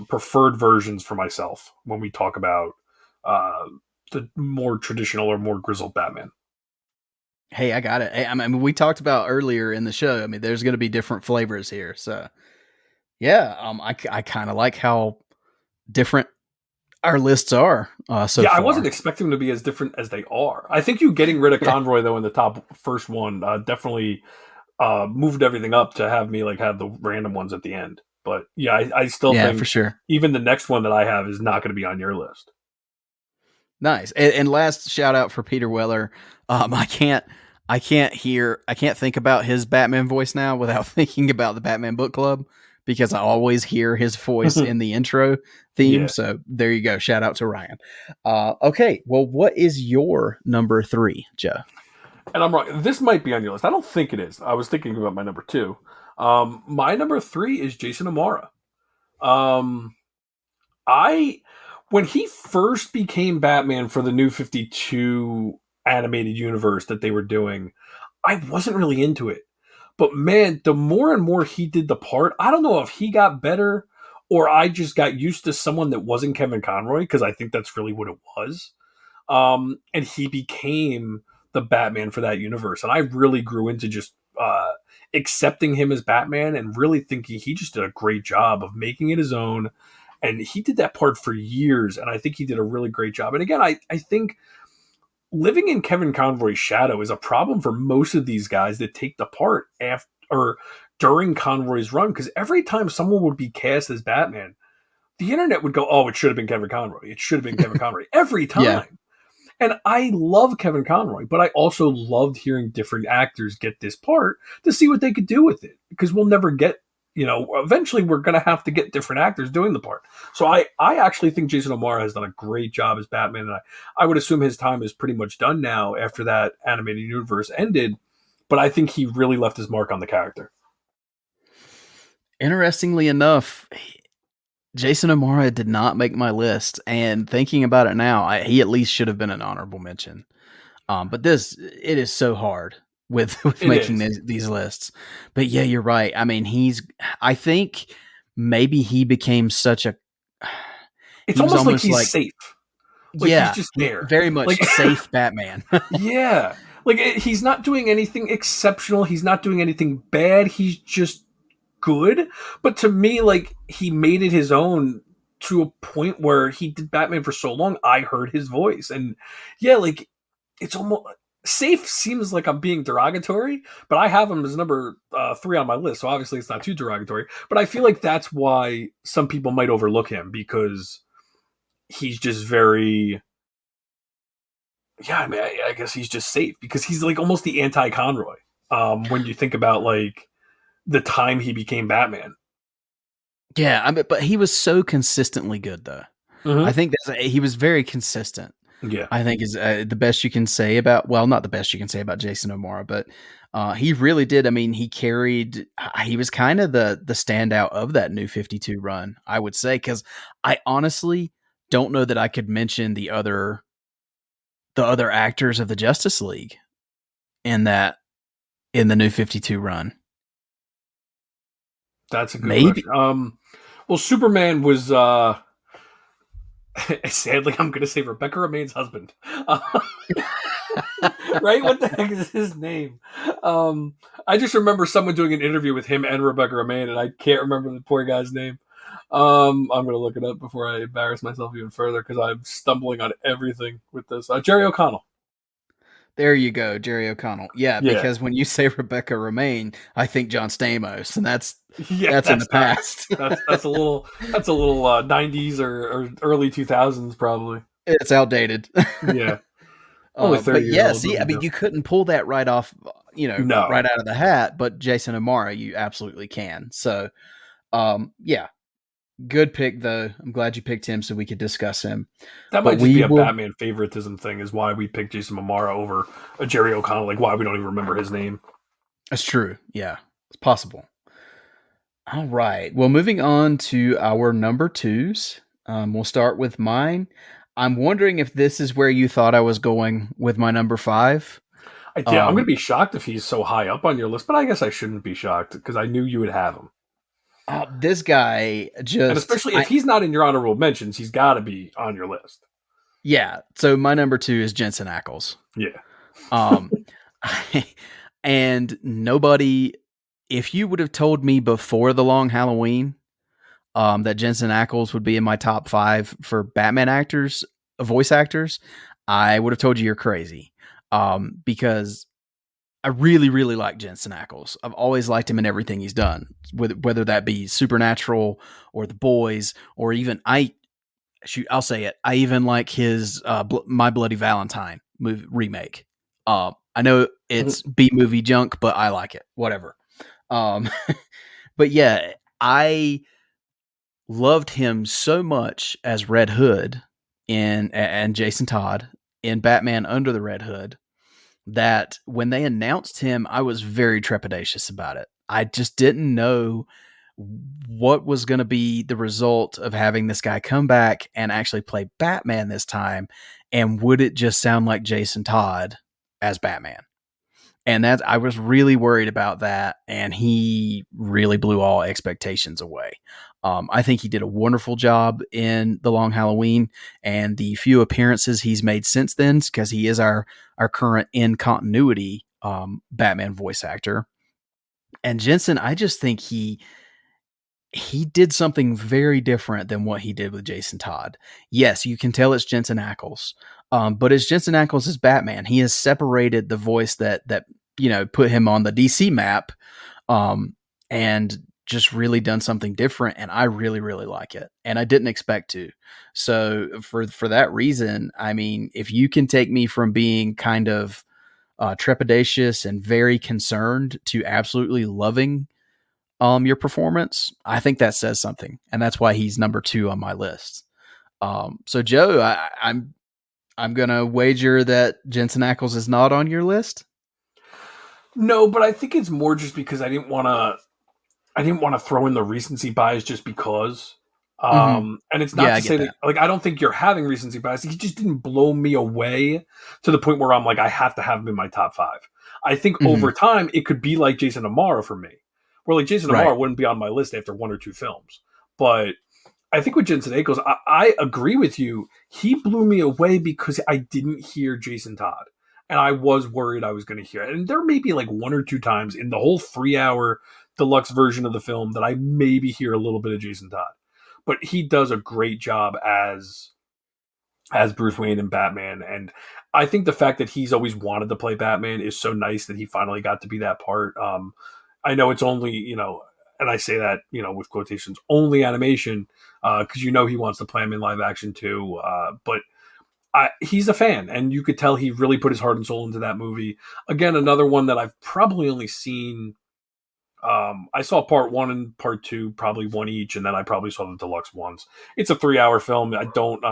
Speaker 2: preferred versions for myself when we talk about uh, the more traditional or more grizzled Batman.
Speaker 1: Hey, I got it. Hey, I mean, we talked about earlier in the show. I mean, there's going to be different flavors here. So, yeah, I kind of like how different our lists are so
Speaker 2: Yeah, I wasn't
Speaker 1: far.
Speaker 2: expecting them to be as different as they are. I think you getting rid of
Speaker 1: Yeah,
Speaker 2: Conroy though in the top first one definitely moved everything up to have me like have the random ones at the end. But yeah, I still
Speaker 1: yeah, for
Speaker 2: think
Speaker 1: sure.
Speaker 2: even the next one that I have is not going to be on your list.
Speaker 1: Nice. And last shout out for Peter Weller. I can't think about his Batman voice now without thinking about the Batman Book Club because I always hear his voice in the intro theme.
Speaker 2: Yeah,
Speaker 1: So there you go. Shout out to Ryan. Okay. Well, what is your number 3, Joe?
Speaker 2: and I'm wrong. This might be on your list. I don't think it is. I was thinking about my number two. My number three is Jason Amara. Um, I when he first became Batman for the New 52 animated universe that they were doing, I wasn't really into it. But man, the more and more he did the part, I don't know if he got better or I just got used to someone that wasn't Kevin Conroy because I think that's really what it was. And he became the Batman for that universe, and I really grew into just accepting him as Batman and really thinking he just did a great job of making it his own. And he did that part for years, and I think he did a really great job. And again, I think living in Kevin Conroy's shadow is a problem for most of these guys that take the part after or during Conroy's run because every time someone would be cast as Batman, the internet would go, "Oh, it should have been Kevin Conroy. It should have been Kevin Conroy." Every
Speaker 1: Yeah.
Speaker 2: time. And I love Kevin Conroy, but I also loved hearing different actors get this part to see what they could do with it because we'll never get, eventually we're going to have to get different actors doing the part. So I actually think Jason O'Mara has done a great job as Batman. And I would assume his time is pretty much done now after that animated universe ended. But I think he really left his mark on the character.
Speaker 1: Interestingly enough, Jason O'Mara did not make my list. And thinking about it now, he at least should have been an honorable mention. But it is so hard with with
Speaker 2: It
Speaker 1: making
Speaker 2: is.
Speaker 1: these lists. But yeah, you're right. I mean, I think maybe he became such a
Speaker 2: It's
Speaker 1: he was
Speaker 2: almost like
Speaker 1: almost
Speaker 2: he's
Speaker 1: like
Speaker 2: safe. Like he's
Speaker 1: yeah,
Speaker 2: just there.
Speaker 1: very much
Speaker 2: Like
Speaker 1: safe Batman.
Speaker 2: yeah. Like he's not doing anything exceptional. He's not doing anything bad. He's just good. But to me, like he made it his own to a point where he did Batman for so long. I heard his voice, and yeah, like it's almost safe. Seems like I'm being derogatory, but I have him as number three on my list, so obviously it's not too derogatory. But I feel like that's why some people might overlook him because he's just very. Yeah, I mean, I guess he's just safe because he's like almost the anti Conroy. When you think about like the time he became Batman.
Speaker 1: Yeah, I mean, but he was so consistently good though. I
Speaker 2: Mm-hmm.
Speaker 1: think he was very consistent.
Speaker 2: Yeah.
Speaker 1: I think is the best you can say about well, not the best you can say about Jason O'Mara, but he really did. I mean, he carried. He was kind of the standout of that New 52 run, I would say, because I honestly don't know that I could mention the other actors of the Justice League in that in the New 52 run.
Speaker 2: That's a good
Speaker 1: Maybe,
Speaker 2: question. Well, Superman was sadly, I'm going to say Rebecca Remain's husband. Right? What the heck is his name? I just remember someone doing an interview with him and Rebecca Remain, and I can't remember the poor guy's name. I'm going to look it up before I embarrass myself even further because I'm stumbling on everything with this. Jerry O'Connell.
Speaker 1: there you go, Jerry O'Connell. Yeah,
Speaker 2: Yeah,
Speaker 1: because when you say Rebecca Romaine, I think John Stamos, and
Speaker 2: yeah,
Speaker 1: that's in the
Speaker 2: that's not.
Speaker 1: past.
Speaker 2: That's a little 90s or early 2000s probably.
Speaker 1: It's outdated.
Speaker 2: Yeah, only
Speaker 1: But
Speaker 2: 30 years
Speaker 1: yeah,
Speaker 2: old. No
Speaker 1: see, I
Speaker 2: big
Speaker 1: mean,
Speaker 2: deal.
Speaker 1: you couldn't pull that right off,
Speaker 2: No,
Speaker 1: right out of the hat. But Jason Amara, you absolutely can. So, Yeah, good pick though. I'm glad you picked him so we could discuss him.
Speaker 2: That
Speaker 1: But
Speaker 2: might just be
Speaker 1: we
Speaker 2: a
Speaker 1: will.
Speaker 2: Batman favoritism thing, is why we picked Jason Momoa over a Jerry O'Connell. Like why we don't even remember his name.
Speaker 1: That's true. Yeah, it's possible. All right. Well, moving on to our number twos. We'll start with mine. I'm wondering if this is where you thought I was going with my number five.
Speaker 2: Yeah, I'm gonna
Speaker 1: Um,
Speaker 2: be shocked if he's so high up on your list, but I guess I shouldn't be shocked because I knew you would have him.
Speaker 1: this guy
Speaker 2: And
Speaker 1: just,
Speaker 2: especially if he's not in your honorable mentions, he's got to be on your list.
Speaker 1: yeah. So my number two is Jensen Ackles.
Speaker 2: Yeah.
Speaker 1: Um, and nobody, if you would have told me before the long Halloween, that Jensen Ackles would be in my top five for Batman actors, voice actors, I would have told you you're crazy. Because I really, really like Jensen Ackles. I've always liked him in everything he's done, whether that be Supernatural or The Boys, or even I'll say it. I even like his My Bloody Valentine movie remake. I know it's B movie junk, but I like it. Whatever. Um, but yeah, I loved him so much as Red Hood in and Jason Todd in Batman Under the Red Hood that when they announced him, I was very trepidatious about it. I just didn't know what was going to be the result of having this guy come back and actually play Batman this time. And would it just sound like Jason Todd as Batman? And that I was really worried about that, and he really blew all expectations away. I think he did a wonderful job in The Long Halloween and the few appearances he's made since then, because he is our current in continuity Batman voice actor. And Jensen, I just think he did something very different than what he did with Jason Todd. Yes, you can tell it's Jensen Ackles, but as Jensen Ackles as Batman, he has separated the voice that put him on the DC map, and just really done something different. And I really really like it, and I didn't expect to. So for that reason, I mean, if you can take me from being kind of trepidatious and very concerned to absolutely loving your performance, I think that says something, and that's why he's number two on my list. So Joe, I'm gonna wager that Jensen Ackles is not on your list.
Speaker 2: No, but I think it's more just because I didn't want to throw in the recency bias just because.
Speaker 1: Mm-hmm.
Speaker 2: And it's not
Speaker 1: Yeah, I
Speaker 2: to say
Speaker 1: get
Speaker 2: that
Speaker 1: that.
Speaker 2: like I don't think you're having recency bias. He just didn't blow me away to the point where I'm like I have to have him in my top five. I think
Speaker 1: Mm-hmm.
Speaker 2: over time it could be like Jason Amara for me, where like Jason
Speaker 1: Right.
Speaker 2: Amara wouldn't be on my list after one or two films. But I think with Jensen Ackles, I agree with you. He blew me away because I didn't hear Jason Todd, and I was worried I was going to hear it. And there may be like one or two times in the whole 3 hour deluxe version of the film that I maybe hear a little bit of Jason Todd, but he does a great job as Bruce Wayne and Batman. And I think the fact that he's always wanted to play Batman is so nice that he finally got to be that part. I know it's only, and I say that, with quotations, only animation, because he wants to play him in live action too. But he's a fan, and you could tell he really put his heart and soul into that movie. Again, another one that I've probably only seen. I saw part one and part two, probably one each, and then I probably saw the deluxe ones. It's a 3 hour film. I don't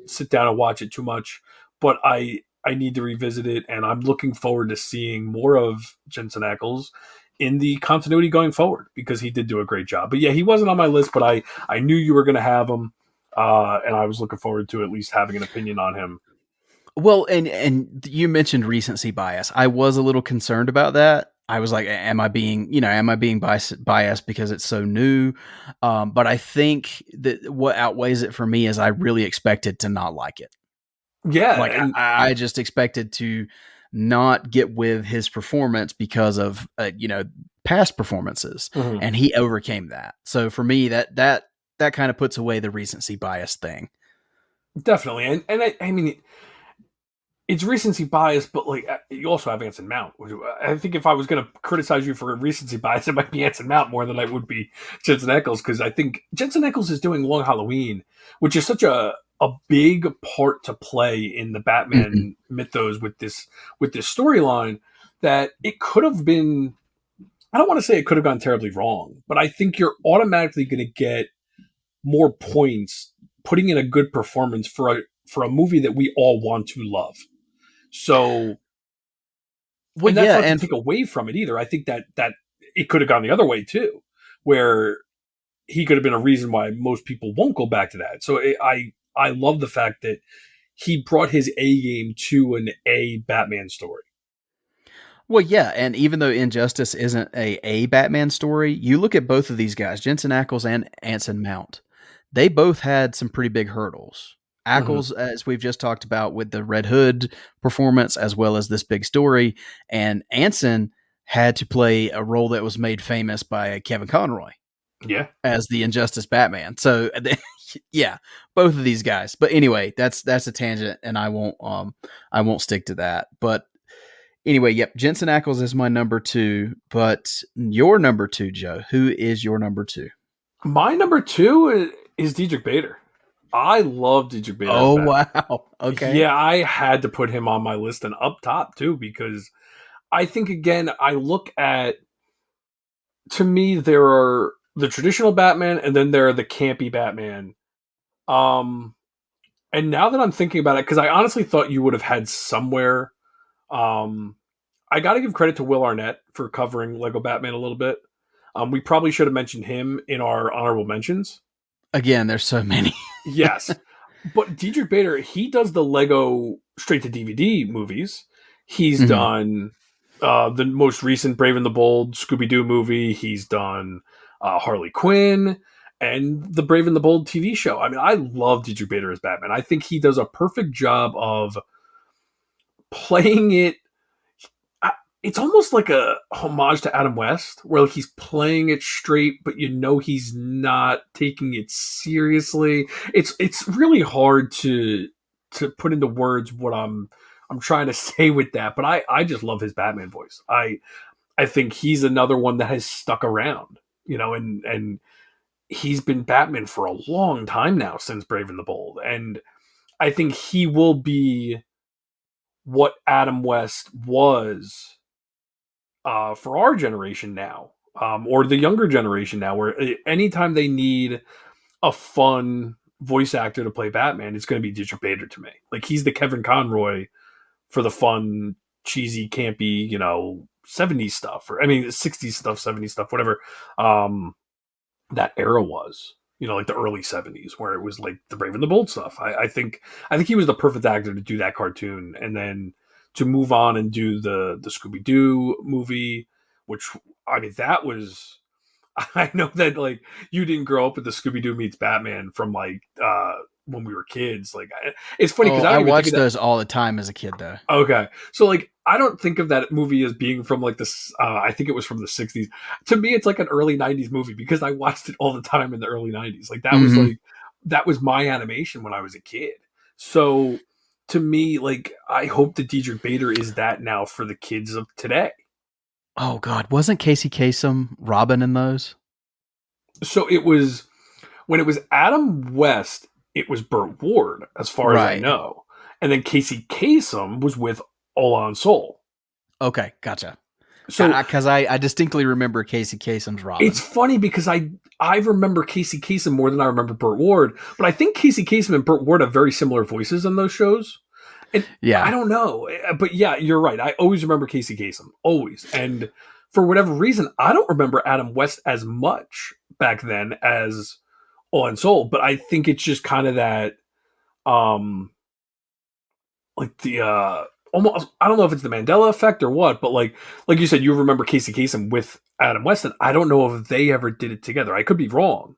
Speaker 2: sit down and watch it too much, but I need to revisit it, and I'm looking forward to seeing more of Jensen Ackles in the continuity going forward because he did do a great job. But yeah, he wasn't on my list, but I knew you were going to have him, and I was looking forward to at least having an opinion on him.
Speaker 1: Well, and you mentioned recency bias. I was a little concerned about that. I was like, am I being biased because it's so new? But I think that what outweighs it for me is I really expected to not like it.
Speaker 2: Yeah,
Speaker 1: Like
Speaker 2: and
Speaker 1: I just expected to not get with his performance because of past performances,
Speaker 2: mhm,
Speaker 1: and he overcame that. So for me, that kind of puts away the recency bias thing.
Speaker 2: definitely, and I mean it's recency bias, but like you also have Anson Mount. I think if I was going to criticize you for recency bias, it might be Anson Mount more than I would be Jensen Ackles, because I think Jensen Ackles is doing Long Halloween, which is such a big part to play in the
Speaker 1: Mhm.
Speaker 2: Batman mythos with this storyline that it could have been. I don't want to say it could have gone terribly wrong, but I think you're automatically going to get more points putting in a good performance for a movie that we all want to love. So,
Speaker 1: Well,
Speaker 2: and that's
Speaker 1: yeah,
Speaker 2: not to
Speaker 1: and
Speaker 2: take away from it either. I think that it could have gone the other way too, where he could have been a reason why most people won't go back to that. So I love the fact that he brought his A game to an A Batman story.
Speaker 1: well, yeah, and even though Injustice isn't a Batman story, you look at both of these guys, Jensen Ackles and Anson Mount. They both had some pretty big hurdles.
Speaker 2: Mm-hmm.
Speaker 1: Ackles, as we've just talked about with the Red Hood performance, as well as this big story, and Anson had to play a role that was made famous by Kevin Conroy
Speaker 2: Yeah.
Speaker 1: as the Injustice Batman. So, yeah, both of these guys. But anyway, that's a tangent, and I won't stick to that. But anyway, yep, Jensen Ackles is my number two. But your number two, Joe, who is your number two?
Speaker 2: My number two is Diedrich Bader. I love Diedrich Bader as
Speaker 1: Oh
Speaker 2: Batman.
Speaker 1: wow, okay.
Speaker 2: Yeah, I had to put him on my list and up top too because I think again I look at to me there are the traditional Batman and then there are the campy Batman. Um and now that I'm thinking about it cuz I honestly thought you would have had somewhere um I got to give credit to Will Arnett for covering Lego Batman a little bit. We probably should have mentioned him in our honorable mentions.
Speaker 1: Again, there's so many.
Speaker 2: Yes. But Diedrich Bader, he does the Lego straight to DVD movies. He's
Speaker 1: Mhm.
Speaker 2: done the most recent Brave and the Bold Scooby Doo movie. He's done Harley Quinn and the Brave and the Bold TV show. I mean, I love Diedrich Bader as Batman. I think he does a perfect job of playing it. It's almost like a homage to Adam West, where like he's playing it straight, but you know he's not taking it seriously. It's really hard to put into words what I'm trying to say with that, but I just love his Batman voice. I think he's another one that has stuck around, you know, and he's been Batman for a long time now since Brave and the Bold, and I think he will be what Adam West was for our generation now, or the younger generation now, where anytime they need a fun voice actor to play Batman, it's going to be Digital Bader to me. Like he's the Kevin Conroy for the fun, cheesy, campy, you know, 70s stuff, or I mean, 60s stuff, 70s stuff, whatever that era was. You know, like the early 70s, where it was like the Brave and the Bold stuff. I think he was the perfect actor to do that cartoon, and then to move on and do the Scooby Doo movie, which I mean that was. I know that like you didn't grow up with the Scooby Doo meets Batman from like when we were kids. Like it's funny because
Speaker 1: Oh,
Speaker 2: I
Speaker 1: I
Speaker 2: don't even think of
Speaker 1: watched
Speaker 2: that.
Speaker 1: those all the time as a kid, though.
Speaker 2: Okay, so like I don't think of that movie as being from like this. I think it was from the '60s. To me, it's like an early '90s movie because I watched it all the time in the early '90s.
Speaker 1: Hmm.
Speaker 2: That was my animation when I was a kid. So to me, like I hope that Diedrich Bader is that now for the kids of today.
Speaker 1: Oh God, wasn't Casey Kasem Robin in those?
Speaker 2: So it was when it was Adam West, it was Burt Ward, as far as I
Speaker 1: Right.
Speaker 2: know, and then Casey Kasem was with Olan Soul.
Speaker 1: Okay, gotcha.
Speaker 2: So
Speaker 1: Because I distinctly remember Casey Kasem's
Speaker 2: it's
Speaker 1: Robin.
Speaker 2: funny because I remember Casey Kasem more than I remember Burt Ward, but I think Casey Kasem and Burt Ward have very similar voices in those shows. And I
Speaker 1: Yeah.
Speaker 2: don't know, but yeah, you're right. I always remember Casey Kasem, always. And for whatever reason, I don't remember Adam West as much back then as Olan Soul, but I think it's just kind of that um like the almost I don't know if it's the Mandela effect or what, but like you said, you remember Casey Kasem with Adam Weston. I don't know if they ever did it together. I could be wrong,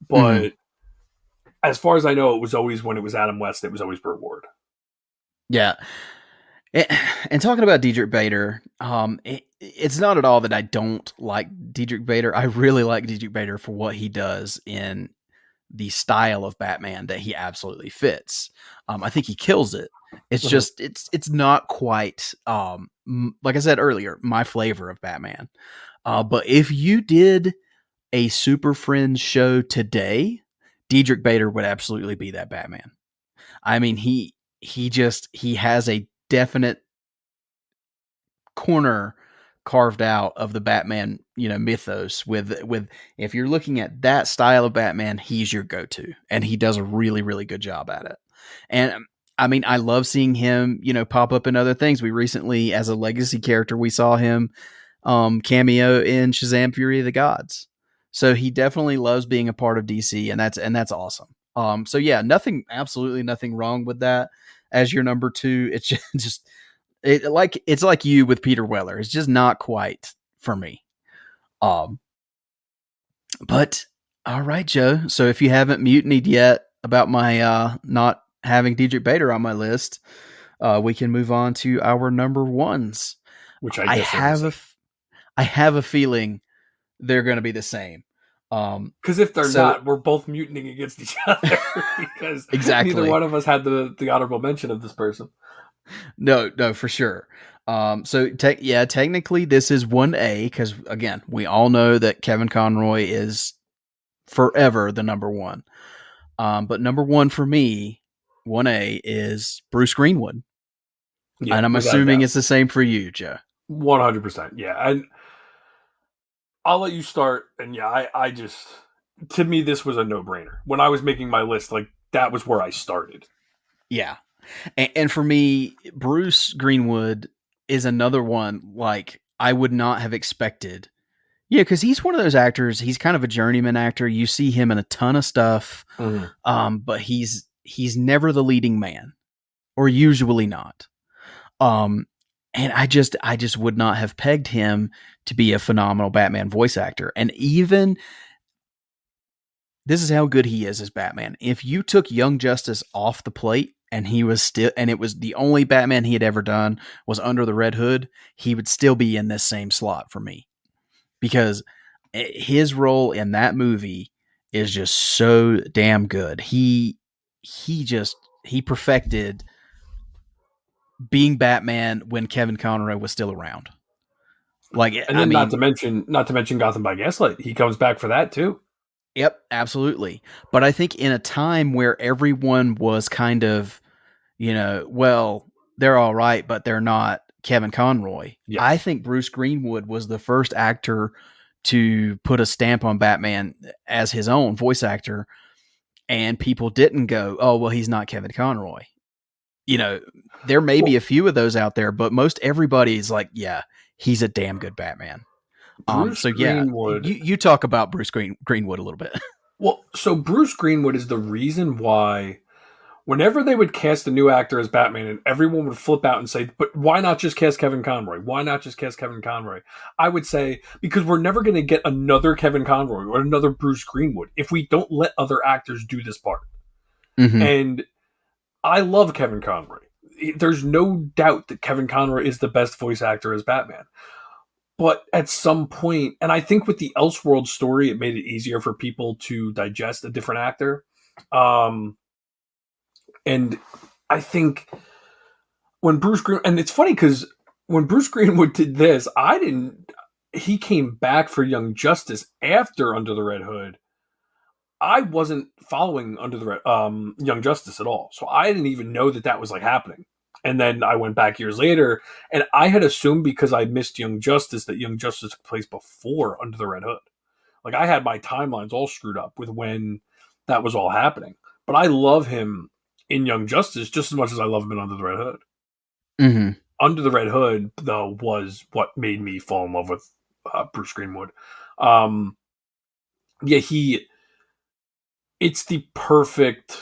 Speaker 1: Hmm.
Speaker 2: but as far as I know, it was always when it was Adam West, it was always Burt Ward.
Speaker 1: Yeah. Eh, And talking about Diedrich Bader, it's not at all that I don't like Diedrich Bader. I really like Diedrich Bader for what he does in the style of Batman that he absolutely fits. I think he kills it. It's
Speaker 2: Mhm.
Speaker 1: just it's not quite like I said earlier, my flavor of Batman. But if you did a Super Friends show today, Diedrich Bader would absolutely be that Batman. I mean, he has a definite corner carved out of the Batman, mythos. With if you're looking at that style of Batman, he's your go-to, and he does a really, really good job at it. And I mean, I love seeing him, pop up in other things. We recently, as a legacy character, we saw him cameo in Shazam: Fury of the Gods. So he definitely loves being a part of DC, and that's awesome. So yeah, absolutely nothing wrong with that as your number two. It's just it's like you with Peter Weller. It's just not quite for me. Um, but all right, Joe. So if you haven't mutinied yet about my not having Diedrich Bader on my list, we can move on to our number ones.
Speaker 2: which I
Speaker 1: I
Speaker 2: guess are the
Speaker 1: have
Speaker 2: same.
Speaker 1: I have a feeling they're going to be the same.
Speaker 2: Because if they're
Speaker 1: So
Speaker 2: not, we're both mutinying against each other because neither
Speaker 1: exactly.
Speaker 2: one of us had the honorable mention of this person.
Speaker 1: No, for sure. So technically this is 1A because again, we all know that Kevin Conroy is forever the number one. But number one for me, 1A is Bruce Greenwood.
Speaker 2: Yeah,
Speaker 1: And I'm
Speaker 2: without a
Speaker 1: assuming
Speaker 2: doubt.
Speaker 1: it's the same for you, Joe.
Speaker 2: 100%. Yeah. And I'll let you start. And yeah, I just, to me, this was a no brainer. When I was making my list, like, that was where I started.
Speaker 1: Yeah. And for me, Bruce Greenwood is another one like I would not have expected. Yeah, because he's one of those actors. He's kind of a journeyman actor. You see him in a ton of stuff,
Speaker 2: Mm-hmm.
Speaker 1: but he's never the leading man, or usually not. Um, and I just would not have pegged him to be a phenomenal Batman voice actor. And even this is how good he is as Batman. If you took Young Justice off the plate and he was still, and it was the only Batman he had ever done was Under the Red Hood, he would still be in this same slot for me because his role in that movie is just so damn good. He perfected being Batman when Kevin Conroy was still around. Like,
Speaker 2: And
Speaker 1: I
Speaker 2: then
Speaker 1: mean,
Speaker 2: not to mention Gotham by Gaslight. He comes back for that too.
Speaker 1: yep, absolutely. But I think in a time where everyone was kind of, well, they're all right, but they're not Kevin Conroy. I
Speaker 2: Yes.
Speaker 1: think Bruce Greenwood was the first actor to put a stamp on Batman as his own voice actor, and people didn't go, "Oh, well, he's not Kevin Conroy." You know, there may be
Speaker 2: Well,
Speaker 1: a few of those out there, but most everybody is like, "Yeah, he's a damn good Batman."
Speaker 2: Bruce
Speaker 1: So yeah,
Speaker 2: Greenwood.
Speaker 1: you talk about Bruce Greenwood a little bit.
Speaker 2: Well, so Bruce Greenwood is the reason why whenever they would cast a new actor as Batman and everyone would flip out and say, but why not just cast Kevin Conroy? Why not just cast Kevin Conroy? I would say, because we're never going to get another Kevin Conroy or another Bruce Greenwood if we don't let other actors do this part.
Speaker 1: Mm-hmm.
Speaker 2: And I love Kevin Conroy. There's no doubt that Kevin Conroy is the best voice actor as Batman. But at some point, and I think with the Elseworld story, it made it easier for people to digest a different actor. And I think when Bruce Green, and it's funny because when Bruce Greenwood did this, I didn't. He came back for Young Justice after Under the Red Hood. I wasn't following Under the Red, Young Justice at all, so I didn't even know that was like happening. And then I went back years later, and I had assumed because I missed Young Justice that Young Justice took place before Under the Red Hood. Like I had my timelines all screwed up with when that was all happening. But I love him in Young Justice just as much as I love him in Under the Red Hood.
Speaker 1: Mm-hmm.
Speaker 2: Under the Red Hood, though, was what made me fall in love with Bruce Greenwood. Um, yeah, it's the perfect.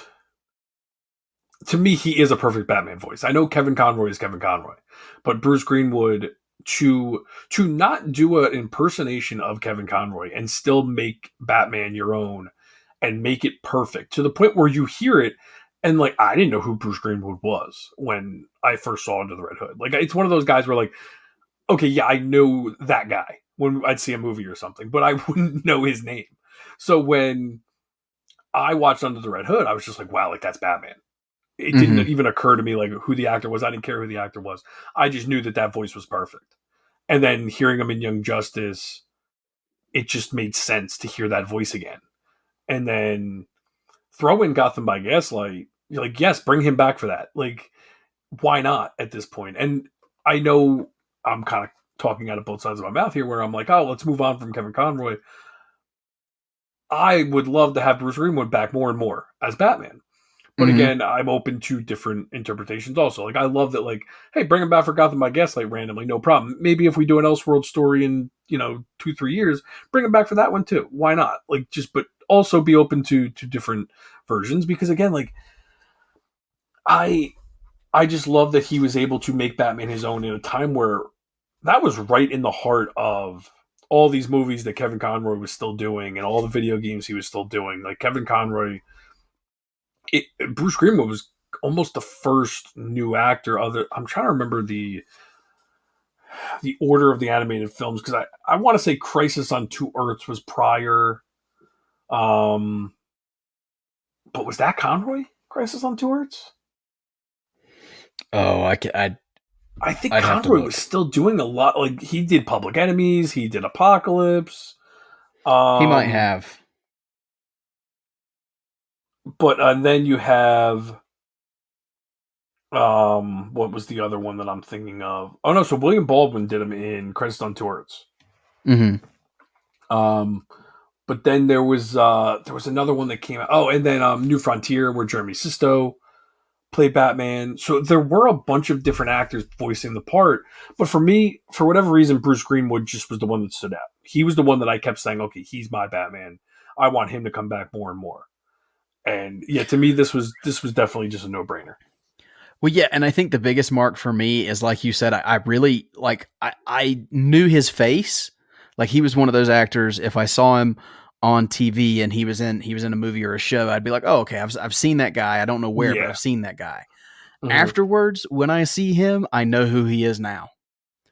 Speaker 2: To me, he is a perfect Batman voice. I know Kevin Conroy is Kevin Conroy, but Bruce Greenwood to not do an impersonation of Kevin Conroy and still make Batman your own and make it perfect to the point where you hear it and like I didn't know who Bruce Greenwood was when I first saw Under the Red Hood. Like it's one of those guys where like, okay, yeah, I know that guy when I'd see a movie or something, but I wouldn't know his name. So when I watched Under the Red Hood, I was just like, wow, like that's Batman. It didn't
Speaker 1: Mm-hmm.
Speaker 2: even occur to me like who the actor was. I didn't care who the actor was. I just knew that voice was perfect. And then hearing him in Young Justice, it just made sense to hear that voice again. And then throw in Gotham by Gaslight. You're like, yes, bring him back for that. Like, why not at this point? And I know I'm kind of talking out of both sides of my mouth here, where I'm like, oh, let's move on from Kevin Conroy. I would love to have Bruce Greenwood back more and more as Batman. But
Speaker 1: Mm-hmm.
Speaker 2: again, I'm open to different interpretations also. Like, I love that, like, hey, bring him back for Gotham by Gaslight randomly, no problem. Maybe if we do an Elseworld story in, 2-3 years, bring him back for that one too. Why not? Like, just, but also be open to different versions, because again, like, I I just love that he was able to make Batman his own in a time where that was right in the heart of all these movies that Kevin Conroy was still doing and all the video games he was still doing. Like, Kevin Conroy, Bruce Greenwood was almost the first new actor. Other, I'm trying to remember the order of the animated films, because I want to say Crisis on Two Earths was prior. Um, but was that Conroy? Crisis on Two Earths?
Speaker 1: Oh,
Speaker 2: I think
Speaker 1: I'd have to
Speaker 2: Conroy was
Speaker 1: look.
Speaker 2: still doing a lot. Like, he did Public Enemies, he did Apocalypse.
Speaker 1: He might
Speaker 2: Um,
Speaker 1: have.
Speaker 2: but then you have what was the other one that I'm thinking of? Oh no, so William Baldwin did him in Crisis on Two Earths.
Speaker 1: Mm-hmm.
Speaker 2: Um, but then there was another one that came out. Oh, and then New Frontier, where Jeremy Sisto played Batman. So there were a bunch of different actors voicing the part. But for me, for whatever reason, Bruce Greenwood just was the one that stood out. He was the one that I kept saying, okay, he's my Batman. I want him to come back more and more. And yeah, to me, this was definitely just a no brainer.
Speaker 1: Well, yeah, and I think the biggest mark for me is, like you said, I really like. I knew his face. Like, he was one of those actors. If I saw him on TV and he was in a movie or a show, I'd be like, oh, okay, I've seen that guy. I don't know where, but
Speaker 2: Yeah.
Speaker 1: I've seen that guy.
Speaker 2: Mm-hmm.
Speaker 1: Afterwards, when I see him, I know who he is now.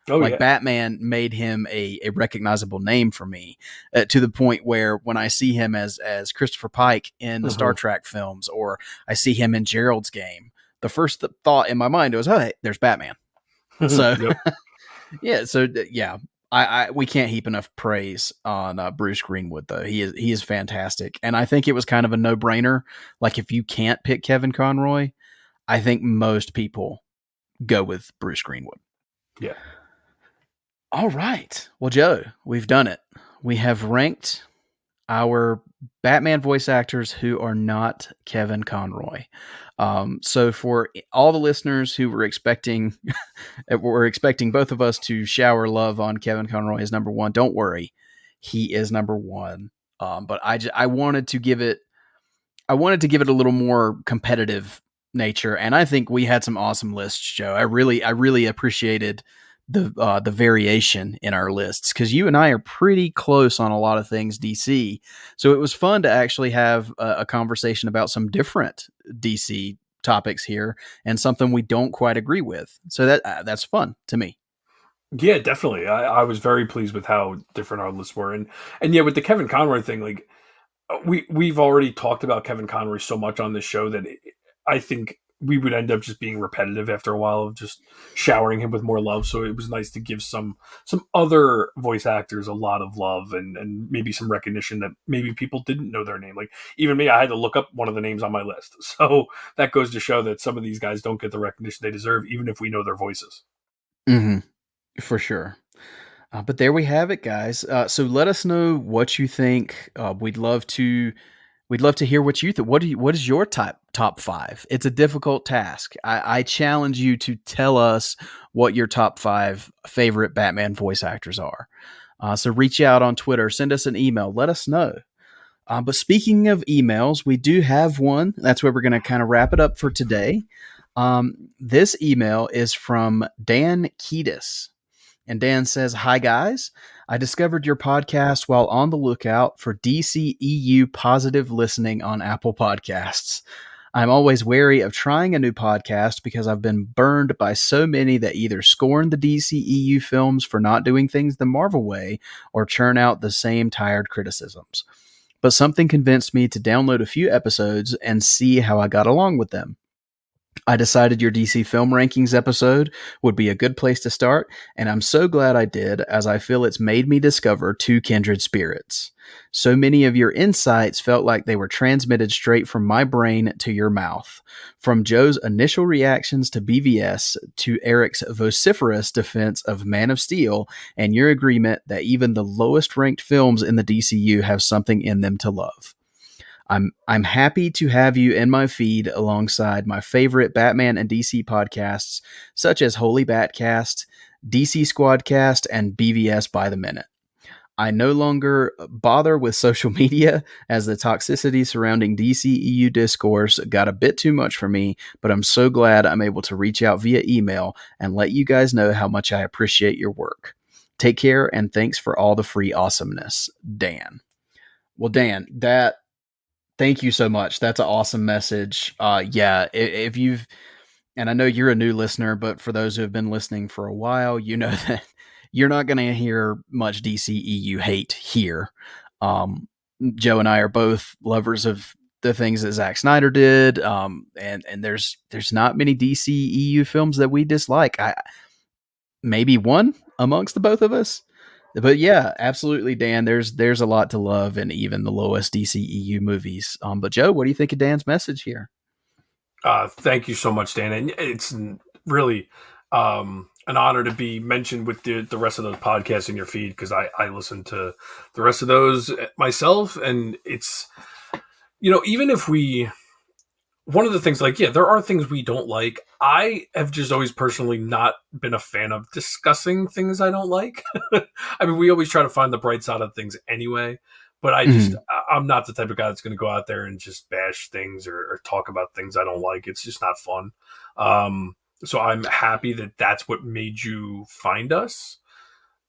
Speaker 2: Oh
Speaker 1: Like,
Speaker 2: yeah.
Speaker 1: Batman made him a recognizable name for me, to the point where when I see him as Christopher Pike in the Star
Speaker 2: Mm-hmm.
Speaker 1: Trek films, or I see him in Gerald's Game, the first thought in my mind was, "Oh, hey, there's Batman." So
Speaker 2: Yep.
Speaker 1: yeah, yeah, I we can't heap enough praise on Bruce Greenwood, though. He is fantastic, and I think it was kind of a no brainer. Like, if you can't pick Kevin Conroy, I think most people go with Bruce Greenwood.
Speaker 2: Yeah.
Speaker 1: All right. Well, Joe, we've done it. We have ranked our Batman voice actors who are not Kevin Conroy. So for all the listeners who were expecting both of us to shower love on Kevin Conroy as number one, don't worry, he is number one. But I wanted to give it a little more competitive nature, and I think we had some awesome lists, Joe. I really appreciated the variation in our lists, because you and I are pretty close on a lot of things DC. So it was fun to actually have a conversation about some different DC topics here, and something we don't quite agree with. So that's fun to me.
Speaker 2: Yeah, definitely. I was very pleased with how different our lists were, and yeah, with the Kevin Conroy thing, like, we've already talked about Kevin Conroy so much on this show that I think we would end up just being repetitive after a while of just showering him with more love. So it was nice to give some other voice actors a lot of love, and maybe some recognition that maybe people didn't know their name. Like, even me, I had to look up one of the names on my list. So that goes to show that some of these guys don't get the recognition they deserve, even if we know their voices.
Speaker 1: Mm-hmm. For sure. But there we have it, guys. So let us know what you think. We'd love to hear what you think. What is your top five? It's a difficult task. I challenge you to tell us what your top five favorite Batman voice actors are. So reach out on Twitter, send us an email, let us know. But speaking of emails, we do have one. That's where we're going to kind of wrap it up for today. This email is from Dan Kiedis. And Dan says, "Hi, guys. I discovered your podcast while on the lookout for DCEU positive listening on Apple Podcasts. I'm always wary of trying a new podcast because I've been burned by so many that either scorn the DCEU films for not doing things the Marvel way or churn out the same tired criticisms. But something convinced me to download a few episodes and see how I got along with them. I decided your DC film rankings episode would be a good place to start, and I'm so glad I did, as I feel it's made me discover two kindred spirits. So many of your insights felt like they were transmitted straight from my brain to your mouth. From Joe's initial reactions to BVS to Eric's vociferous defense of Man of Steel and your agreement that even the lowest ranked films in the DCU have something in them to love. I'm happy to have you in my feed alongside my favorite Batman and DC podcasts, such as Holy Batcast, DC Squadcast, and BVS by the Minute. I no longer bother with social media as the toxicity surrounding DCEU discourse got a bit too much for me, but I'm so glad I'm able to reach out via email and let you guys know how much I appreciate your work. Take care and thanks for all the free awesomeness, Dan. Well, Dan, thank you so much. That's an awesome message. Yeah, if you've, and I know you're a new listener, but for those who have been listening for a while, you know that you're not going to hear much DCEU hate here. Joe and I are both lovers of the things that Zack Snyder did, and there's not many DCEU films that we dislike. Maybe one amongst the both of us. But yeah, absolutely, Dan. There's a lot to love in even the lowest DCEU movies. But Joe, what do you think of Dan's message here?
Speaker 2: Thank you so much, Dan. And it's really an honor to be mentioned with the rest of those podcasts in your feed, because I listen to the rest of those myself. And it's, even if one of the things, like, yeah, there are things we don't like. I have just always personally not been a fan of discussing things I don't like. I mean, we always try to find the bright side of things anyway, but I'm not the type of guy that's going to go out there and just bash things or talk about things I don't like. It's just not fun. So I'm happy that that's what made you find us.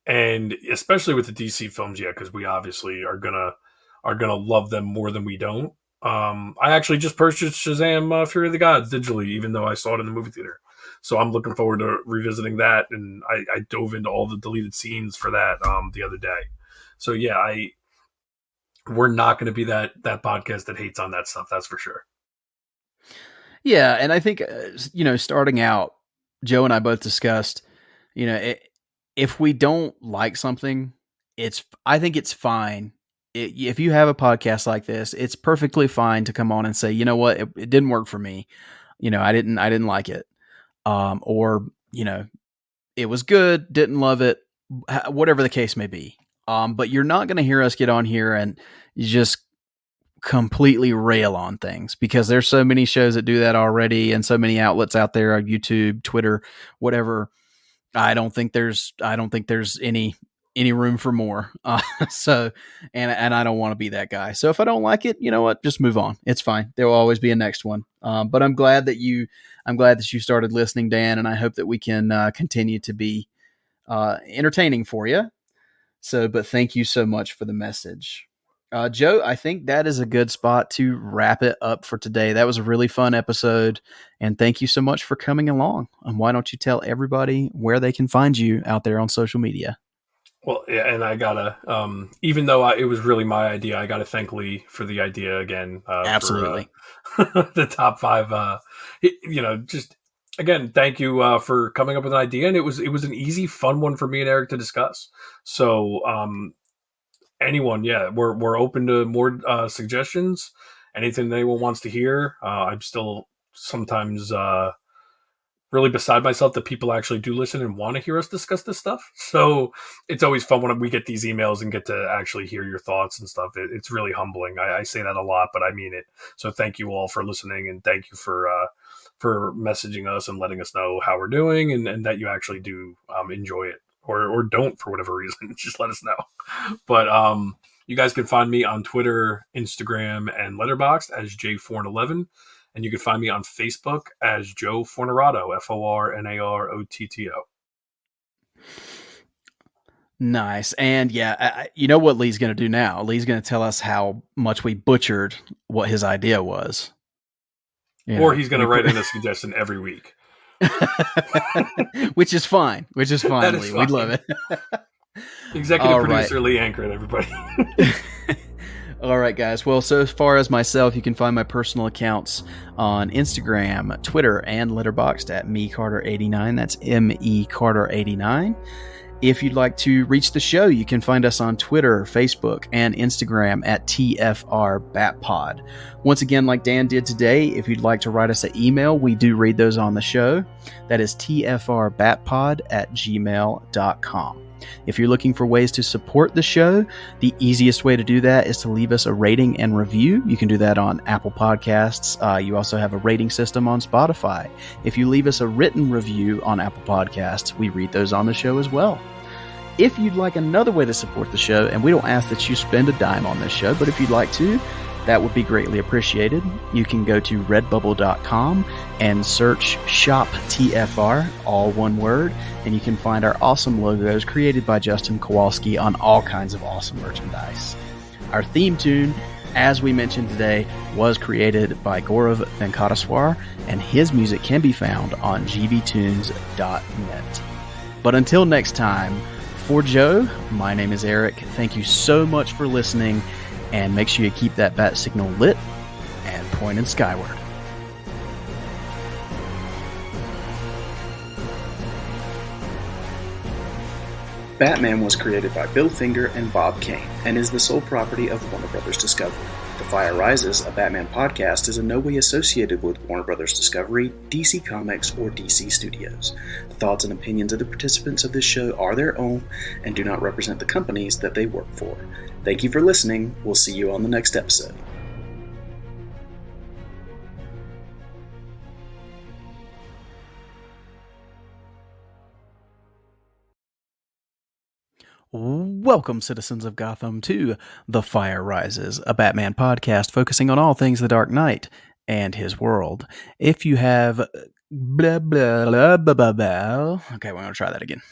Speaker 2: And especially with the DC films, yeah, because we obviously are gonna love them more than we don't. I actually just purchased Shazam: Fury of the Gods digitally, even though I saw it in the movie theater. So I'm looking forward to revisiting that, and I dove into all the deleted scenes for that the other day. So yeah, we're not going to be that podcast that hates on that stuff. That's for sure.
Speaker 1: Yeah, and I think starting out, Joe and I both discussed, if we don't like something, I think it's fine. If you have a podcast like this, it's perfectly fine to come on and say, you know what, it didn't work for me. I didn't like it, or it was good, didn't love it, whatever the case may be. But you're not going to hear us get on here and just completely rail on things, because there's so many shows that do that already, and so many outlets out there on YouTube, Twitter, whatever. I don't think there's any room for more. So, and I don't want to be that guy. So if I don't like it, you know what, just move on. It's fine. There will always be a next one. But I'm glad that you started listening, Dan, and I hope that we can continue to be entertaining for you. So, but thank you so much for the message. Joe, I think that is a good spot to wrap it up for today. That was a really fun episode, and thank you so much for coming along. And why don't you tell everybody where they can find you out there on social media?
Speaker 2: Well, yeah, and I gotta, even though it was really my idea, I gotta thank Lee for the idea again.
Speaker 1: Absolutely.
Speaker 2: For the top five. Just again, thank you for coming up with an idea, and it was an easy, fun one for me and Eric to discuss. So, anyone, yeah, we're open to more suggestions. Anything anyone wants to hear. I'm still sometimes really beside myself that people actually do listen and want to hear us discuss this stuff. So it's always fun when we get these emails and get to actually hear your thoughts and stuff. It's really humbling. I say that a lot, but I mean it. So thank you all for listening, and thank you for messaging us and letting us know how we're doing, and that you actually do enjoy it, or don't for whatever reason. Just let us know. But you guys can find me on Twitter, Instagram, and Letterboxd as JForn11. And you can find me on Facebook as Joe Fornarato, FORNAROTTO.
Speaker 1: Nice. And yeah, you know what Lee's going to do now? Lee's going to tell us how much we butchered what his idea was.
Speaker 2: He's going to write in a suggestion every week.
Speaker 1: Which is fine. Lee.
Speaker 2: Fine.
Speaker 1: We'd love it.
Speaker 2: Executive producer Lee Ankred, everybody.
Speaker 1: All right, guys. Well, so far as myself, you can find my personal accounts on Instagram, Twitter, and Letterboxd at mecarter89. That's mecarter89. If you'd like to reach the show, you can find us on Twitter, Facebook, and Instagram at TFRBatPod. Once again, like Dan did today, if you'd like to write us an email, we do read those on the show. That is tfrbatpod@gmail.com. If you're looking for ways to support the show, the easiest way to do that is to leave us a rating and review. You can do that on Apple Podcasts. You also have a rating system on Spotify. If you leave us a written review on Apple Podcasts, we read those on the show as well. If you'd like another way to support the show, and we don't ask that you spend a dime on this show, but if you'd like to, that would be greatly appreciated. You can go to redbubble.com and search Shop TFR, all one word, and you can find our awesome logos created by Justin Kowalski on all kinds of awesome merchandise. Our theme tune, as we mentioned today, was created by Gaurav Venkateswar, and his music can be found on gbtunes.net. But until next time, for Joe, my name is Eric. Thank you so much for listening, and make sure you keep that bat signal lit and pointed skyward. Batman was created by Bill Finger and Bob Kane and is the sole property of Warner Brothers Discovery. The Fire Rises, a Batman podcast, is in no way associated with Warner Brothers Discovery, DC Comics, or DC Studios. The thoughts and opinions of the participants of this show are their own and do not represent the companies that they work for. Thank you for listening. We'll see you on the next episode. Welcome, citizens of Gotham, to The Fire Rises, a Batman podcast focusing on all things the Dark Knight and his world. If you have blah, blah, blah, blah, blah, blah. Okay, we're going to try that again.